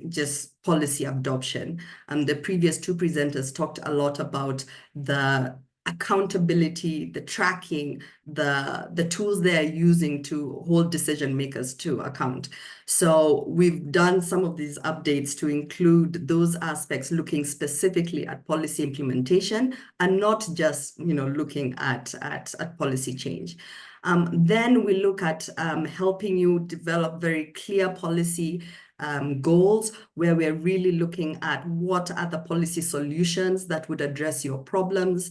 just policy adoption. The previous 2 presenters talked a lot about the accountability, the tracking, the tools they are using to hold decision makers to account. So we've done some of these updates to include those aspects, looking specifically at policy implementation and not just looking at policy change. Then we look at helping you develop very clear policy goals, where we're really looking at what are the policy solutions that would address your problems.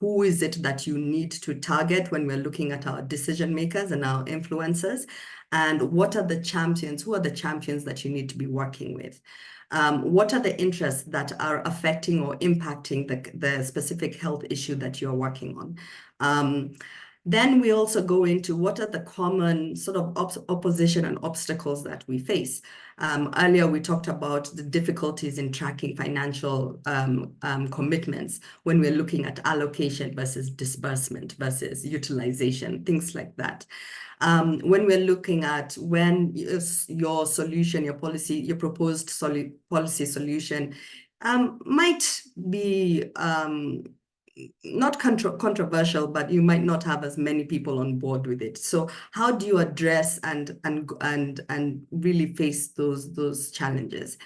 Who is it that you need to target when we're looking at our decision makers and our influencers? And what are the champions? Who are the champions that you need to be working with? What are the interests that are affecting or impacting the specific health issue that you're working on? Then we also go into what are the common sort of opposition and obstacles that we face. Earlier, we talked about the difficulties in tracking financial commitments when we're looking at allocation versus disbursement versus utilization, things like that. When we're looking at when your solution, your policy, your proposed policy solution might be not controversial, but you might not have as many people on board with it. So how do you address and really face those challenges?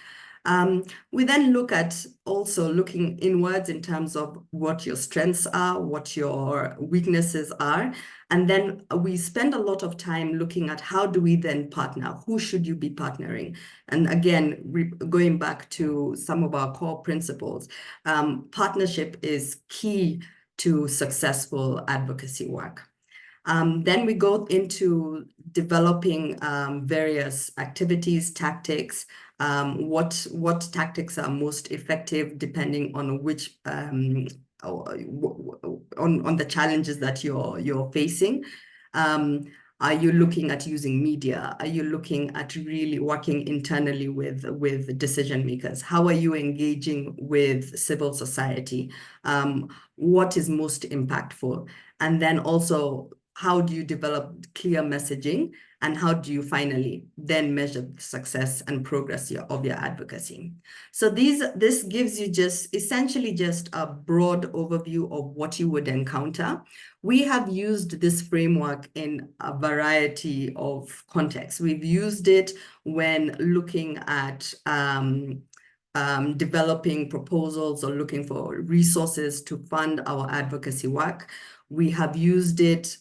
We then look at also looking inwards in terms of what your strengths are, what your weaknesses are. And then we spend a lot of time looking at how do we then partner? Who should you be partnering? And again, going back to some of our core principles, partnership is key to successful advocacy work. Then we go into developing various activities, tactics, what tactics are most effective depending on which on the challenges that you're facing. Are you looking at using media? Are you looking at really working internally with decision makers? How are you engaging with civil society? What is most impactful? And then also, how do you develop clear messaging, and how do you finally then measure the success and progress of your advocacy? So this gives you essentially just a broad overview of what you would encounter. We have used this framework in a variety of contexts. We've used it when looking at developing proposals or looking for resources to fund our advocacy work. We have used it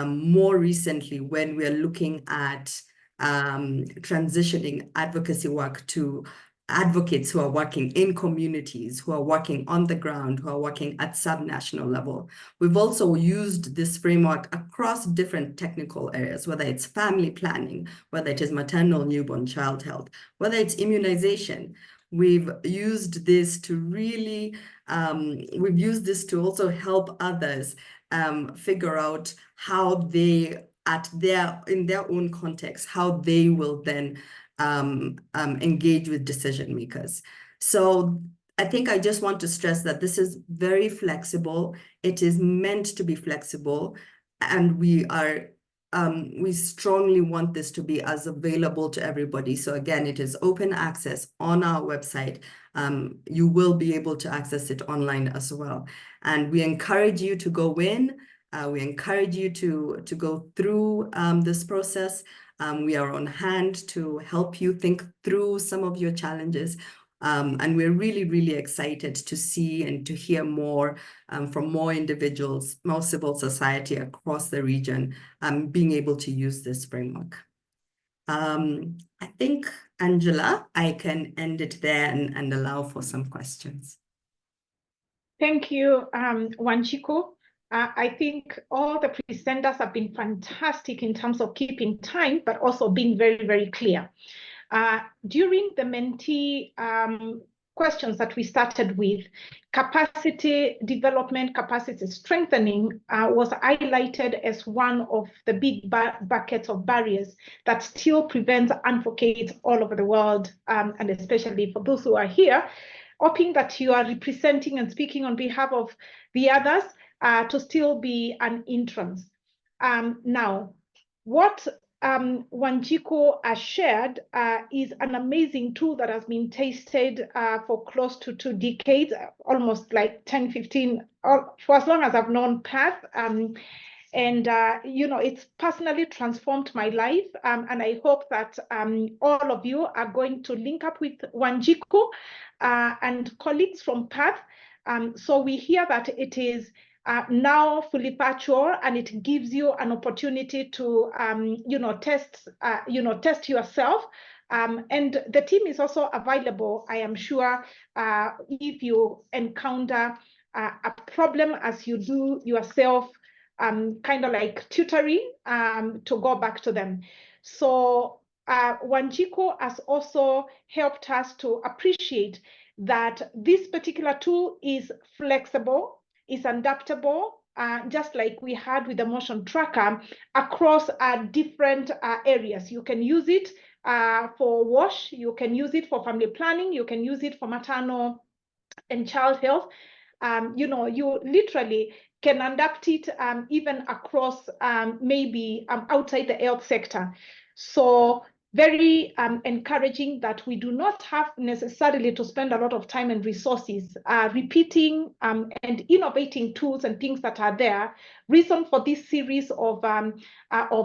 more recently when we're looking at transitioning advocacy work to advocates who are working in communities, who are working on the ground, who are working at subnational level. We've also used this framework across different technical areas, whether it's family planning, whether it is maternal newborn child health, whether it's immunization. We've used this to really, we've used this to also help others figure out how they, in their own context, how they will then engage with decision makers. So I think I just want to stress that this is very flexible. It is meant to be flexible, and we strongly want this to be as available to everybody. So again, it is open access on our website. You will be able to access it online as well. And we encourage you to go in. We encourage you to go through this process. We are on hand to help you think through some of your challenges. And we're really, really excited to see and to hear more from more individuals, more civil society across the region, being able to use this framework. I think, Angela, I can end it there and allow for some questions. Thank you, Wanjiku. I think all the presenters have been fantastic in terms of keeping time, but also being very, very clear. During the mentee questions that we started with, capacity development, capacity strengthening was highlighted as one of the big buckets of barriers that still prevents advocates all over the world, and especially for those who are here, hoping that you are representing and speaking on behalf of the others to still be an entrance. Now, what Wanjiku has shared is an amazing tool that has been tested for close to 2 decades, almost like 10, 15, for as long as I've known Path. And, you know, it's personally transformed my life. And I hope that all of you are going to link up with Wanjiku and colleagues from Path. So we hear that it is now fully virtual, and it gives you an opportunity to, test yourself. And the team is also available, I am sure, if you encounter a problem as you do yourself, kind of like tutoring, to go back to them. So Wanjiku has also helped us to appreciate that this particular tool is flexible, is adaptable, just like we had with the motion tracker, across different areas. You can use it for WASH, you can use it for family planning, you can use it for maternal and child health. You literally can adapt it even across maybe outside the health sector. So very encouraging that we do not have necessarily to spend a lot of time and resources repeating and innovating tools and things that are there. Reason for this series of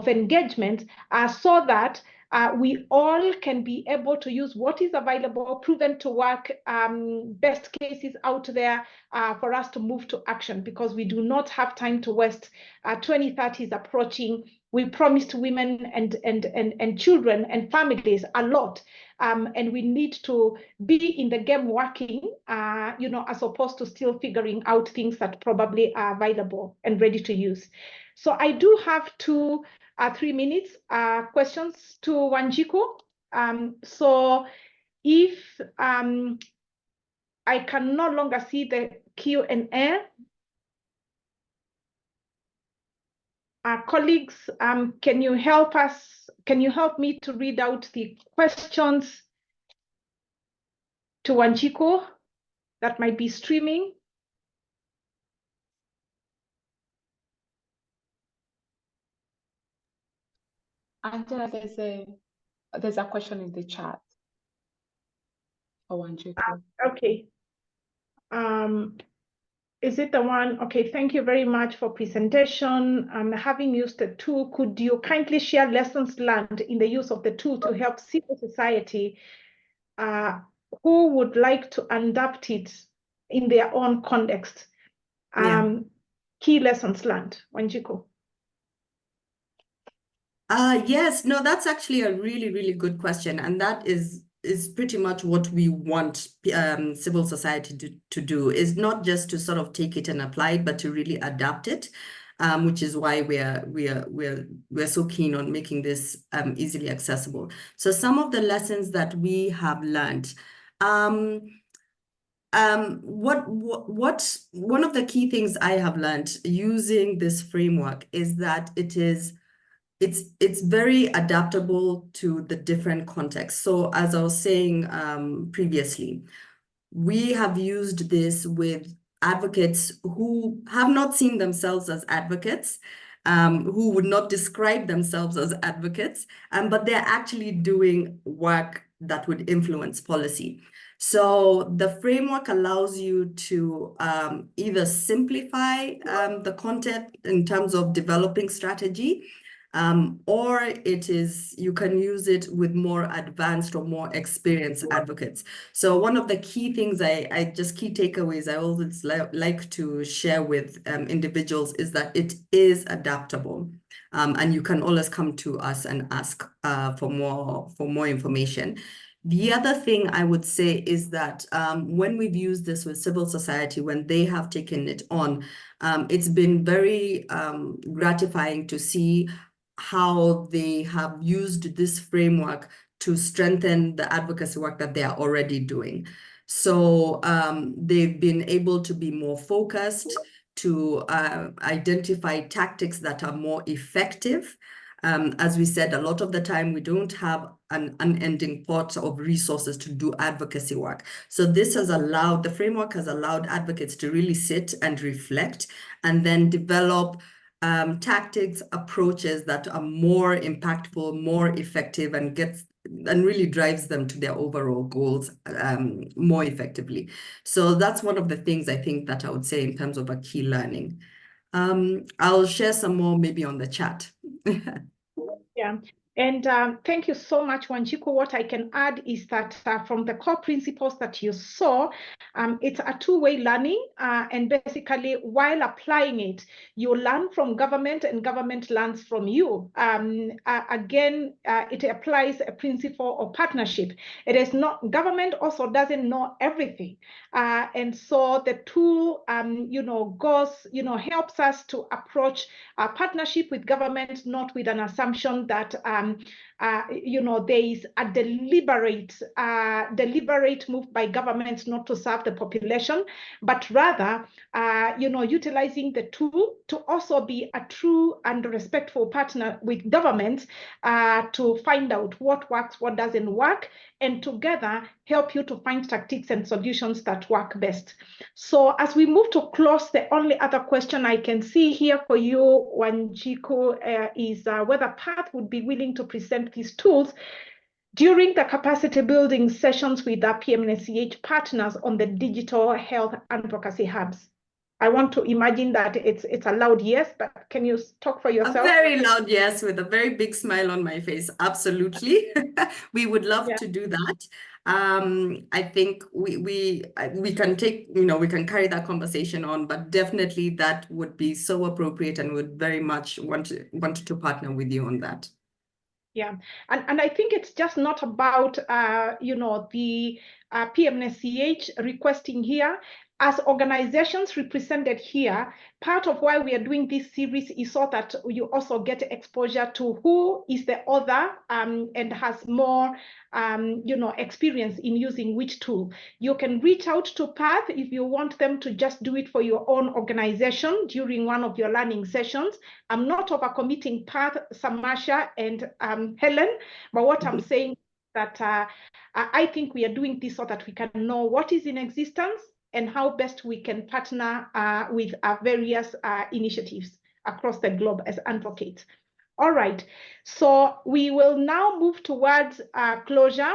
engagement so that we all can be able to use what is available, proven to work, best cases out there for us to move to action, because we do not have time to waste. 2030 is approaching. We promised women and children and families a lot, and we need to be in the game working, as opposed to still figuring out things that probably are available and ready to use. So I do have 3 minutes questions to Wanjiku. So if I can no longer see the Q&A, colleagues, can you help us? Can you help me to read out the questions to Wanjiku that might be streaming? Angela, there's a question in the chat for Wanjiku. Okay. Is it the one? Okay, thank you very much for presentation. Having used the tool, could you kindly share lessons learned in the use of the tool to help civil society who would like to adapt it in their own context? Key lessons learned, Wanjiku. Yes, no, that's actually a really, really good question. And that is pretty much what we want civil society to do, is not just to sort of take it and apply it, but to really adapt it, which is why we're so keen on making this easily accessible. So some of the lessons that we have learned, one of the key things I have learned using this framework is that it's very adaptable to the different contexts. So as I was saying previously, we have used this with advocates who have not seen themselves as advocates, who would not describe themselves as advocates, but they're actually doing work that would influence policy. So the framework allows you to either simplify the content in terms of developing strategy, or you can use it with more advanced or more experienced advocates. So one of the key things key takeaways I always like to share with individuals is that it is adaptable. And you can always come to us and ask for more information. The other thing I would say is that when we've used this with civil society, when they have taken it on, it's been very gratifying to see how they have used this framework to strengthen the advocacy work that they are already doing. So they've been able to be more focused, to identify tactics that are more effective. As we said, a lot of the time we don't have an unending pot of resources to do advocacy work. So the framework has allowed advocates to really sit and reflect and then develop tactics, approaches that are more impactful, more effective, and really drives them to their overall goals more effectively. So that's one of the things I think that I would say in terms of a key learning. I'll share some more maybe on the chat. Yeah. And thank you so much, Wanjiku. What I can add is that from the core principles that you saw, it's a two-way learning. And basically, while applying it, you learn from government and government learns from you. Again, it applies a principle of partnership. It is not, government also doesn't know everything. And so the tool, helps us to approach a partnership with government, not with an assumption that there is a deliberate move by governments not to serve the population, but rather, utilizing the tool to also be a true and respectful partner with governments to find out what works, what doesn't work, and together help you to find tactics and solutions that work best. So as we move to close, the only other question I can see here for you, Wanjiku, is whether PATH would be willing to present these tools during the capacity building sessions with our PMNCH partners on the digital health advocacy hubs? I want to imagine that it's a loud yes, but can you talk for yourself? A very loud yes with a very big smile on my face. Absolutely. We would love to do that. I think we can take, we can carry that conversation on, but definitely that would be so appropriate and would very much want to partner with you on that. Yeah, and I think it's just not about the PMNCH requesting here. As organizations represented here, part of why we are doing this series is so that you also get exposure to who is the author and has more experience in using which tool. You can reach out to Path if you want them to just do it for your own organization during one of your learning sessions. I'm not overcommitting Path, Samasha, and Helen, but what I'm saying that I think we are doing this so that we can know what is in existence and how best we can partner with various initiatives across the globe as advocates. All right, so we will now move towards closure.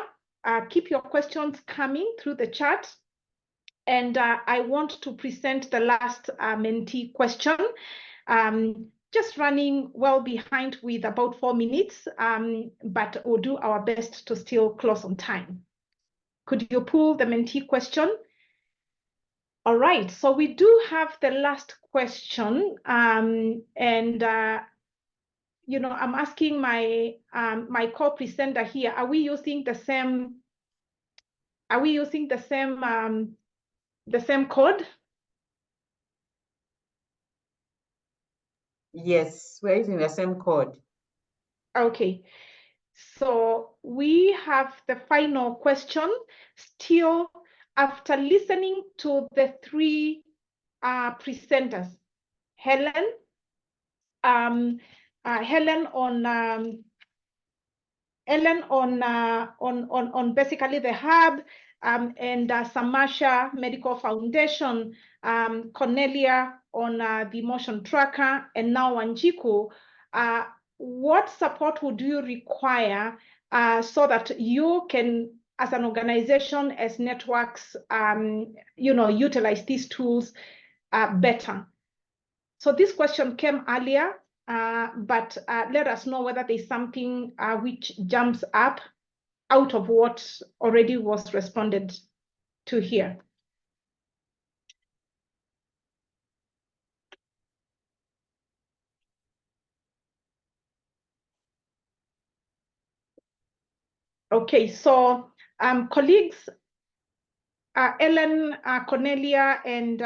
Keep your questions coming through the chat. And I want to present the last mentee question. Just running well behind with about 4 minutes, but we'll do our best to still close on time. Could you pull the mentee question? All right, so we do have the last question, and I'm asking my my co-presenter here: Are we using the same? Are we using the same code? Yes, we're using the same code. Okay, so we have the final question. Still, after listening to the 3 presenters, Helen on basically the hub, and Samasha Medical Foundation, Cornelia on the motion tracker, and now Wanjiku. What support would you require so that you can, as an organization, as networks, utilize these tools better? So this question came earlier, but let us know whether there's something which jumps up out of what already was responded to here. Okay, so colleagues, Ellen, Cornelia, and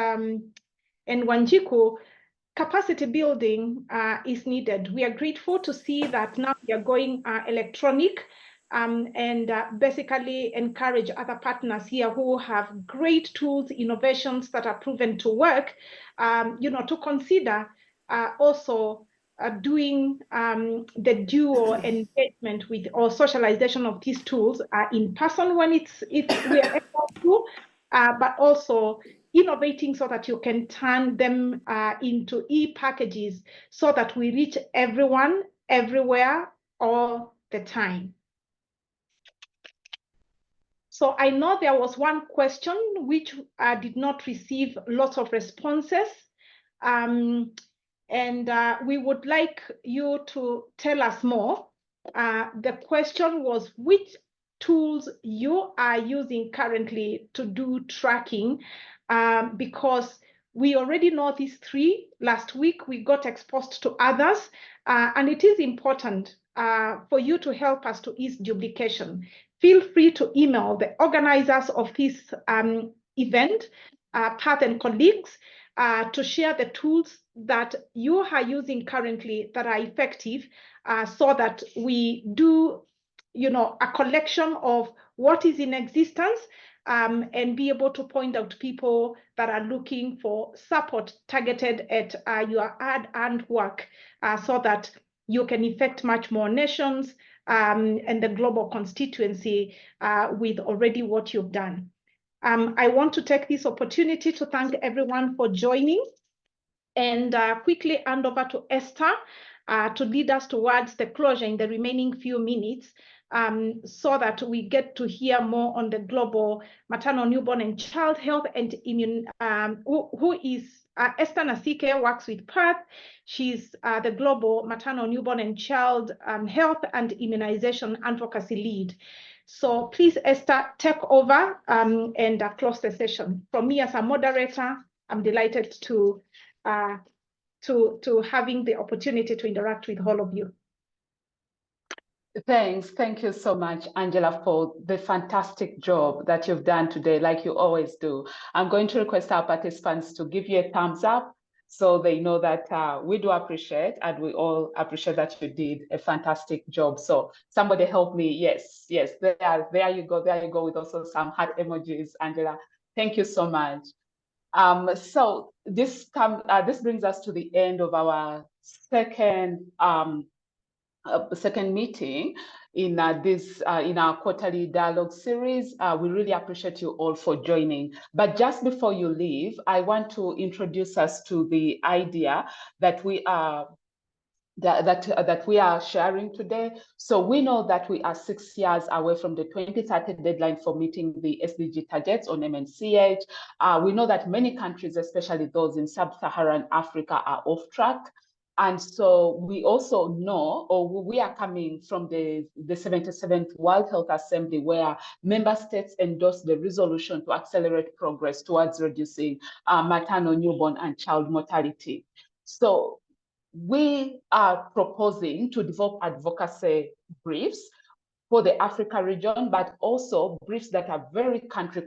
Wanjiku, capacity building is needed. We are grateful to see that now we are going electronic, and basically encourage other partners here who have great tools, innovations that are proven to work, to consider also doing the dual engagement with or socialization of these tools in person when we are able to, but also innovating so that you can turn them into e-packages so that we reach everyone, everywhere, all the time. So I know there was one question which did not receive lots of responses. And we would like you to tell us more. The question was which tools you are using currently to do tracking, because we already know these 3. Last week, we got exposed to others, and it is important for you to help us to ease duplication. Feel free to email the organizers of this event, Path and colleagues, to share the tools that you are using currently that are effective, so that we do, a collection of what is in existence, and be able to point out people that are looking for support targeted at your ad work, so that you can affect much more nations and the global constituency with already what you've done. I want to take this opportunity to thank everyone for joining, and quickly hand over to Esther to lead us towards the closure in the remaining few minutes. so that we get to hear more on the global maternal, newborn, and child health and immune, who is Esther Nasike, works with Perth. She's the global maternal, newborn, and child health and immunization advocacy lead. So please, Esther, take over and close the session. From me as a moderator, I'm delighted to having the opportunity to interact with all of you. Thanks. Thank you so much, Angela, for the fantastic job that you've done today, like you always do. I'm going to request our participants to give you a thumbs up so they know that we do appreciate, and we all appreciate that you did a fantastic job. So somebody help me. Yes, yes, there you go. There you go, with also some heart emojis, Angela. Thank you so much. So this brings us to the end of our second meeting in in our quarterly dialogue series. We really appreciate you all for joining. But just before you leave, I want to introduce us to the idea that we are sharing today. So we know that we are 6 years away from the 2030 deadline for meeting the SDG targets on MNCH. We know that many countries, especially those in sub-Saharan Africa, are off track. And so we also know, or we are coming from the 77th World Health Assembly, where member states endorsed the resolution to accelerate progress towards reducing maternal, newborn, and child mortality. So we are proposing to develop advocacy briefs for the Africa region, but also briefs that are very country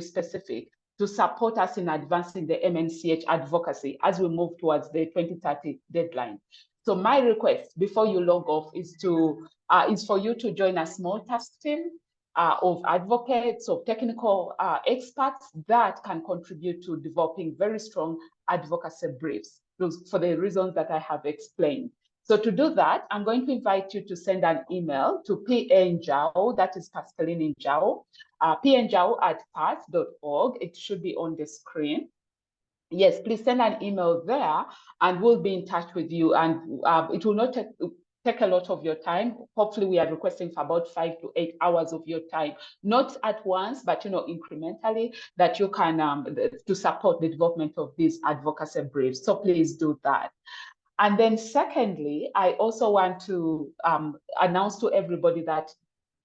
specific, to support us in advancing the MNCH advocacy as we move towards the 2030 deadline. So my request before you log off is for you to join a small task team of advocates, of technical experts that can contribute to developing very strong advocacy briefs for the reasons that I have explained. So to do that, I'm going to invite you to send an email to PNJAO, that is Pascaline Njao, pnjao@path.org. It should be on the screen. Yes, please send an email there and we'll be in touch with you. And it will not take a lot of your time. Hopefully we are requesting for about 5 to 8 hours of your time, not at once, but incrementally, that you can to support the development of these advocacy briefs. So please do that. And then secondly, I also want to announce to everybody that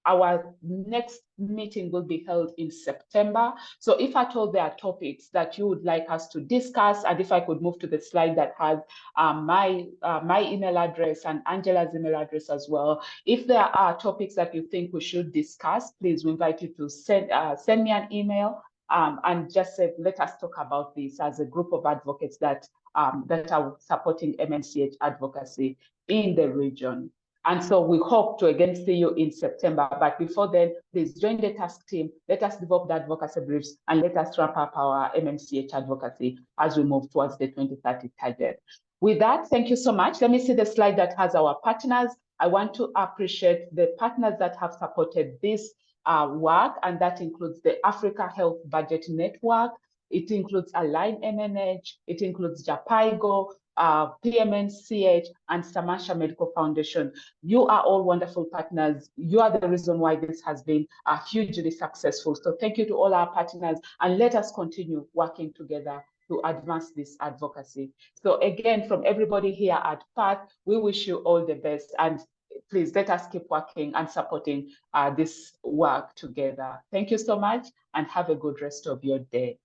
our next meeting will be held in September. So if at all there are topics that you would like us to discuss, and if I could move to the slide that has my email address and Angela's email address as well. If there are topics that you think we should discuss, please, we invite you to send me an email and just say, let us talk about this as a group of advocates that are supporting MNCH advocacy in the region. And so we hope to again see you in September. But before then, please join the task team. Let us develop the advocacy briefs and let us wrap up our MNCH advocacy as we move towards the 2030 target. With that, thank you so much. Let me see the slide that has our partners. I want to appreciate the partners that have supported this work, and that includes the Africa Health Budget Network. It includes Align MNH. It includes JAPIGO, PMNCH, and Samasha Medical Foundation. You are all wonderful partners. You are the reason why this has been hugely successful. So thank you to all our partners, and let us continue working together to advance this advocacy. So again, from everybody here at PATH, we wish you all the best, and please let us keep working and supporting this work together. Thank you so much, and have a good rest of your day.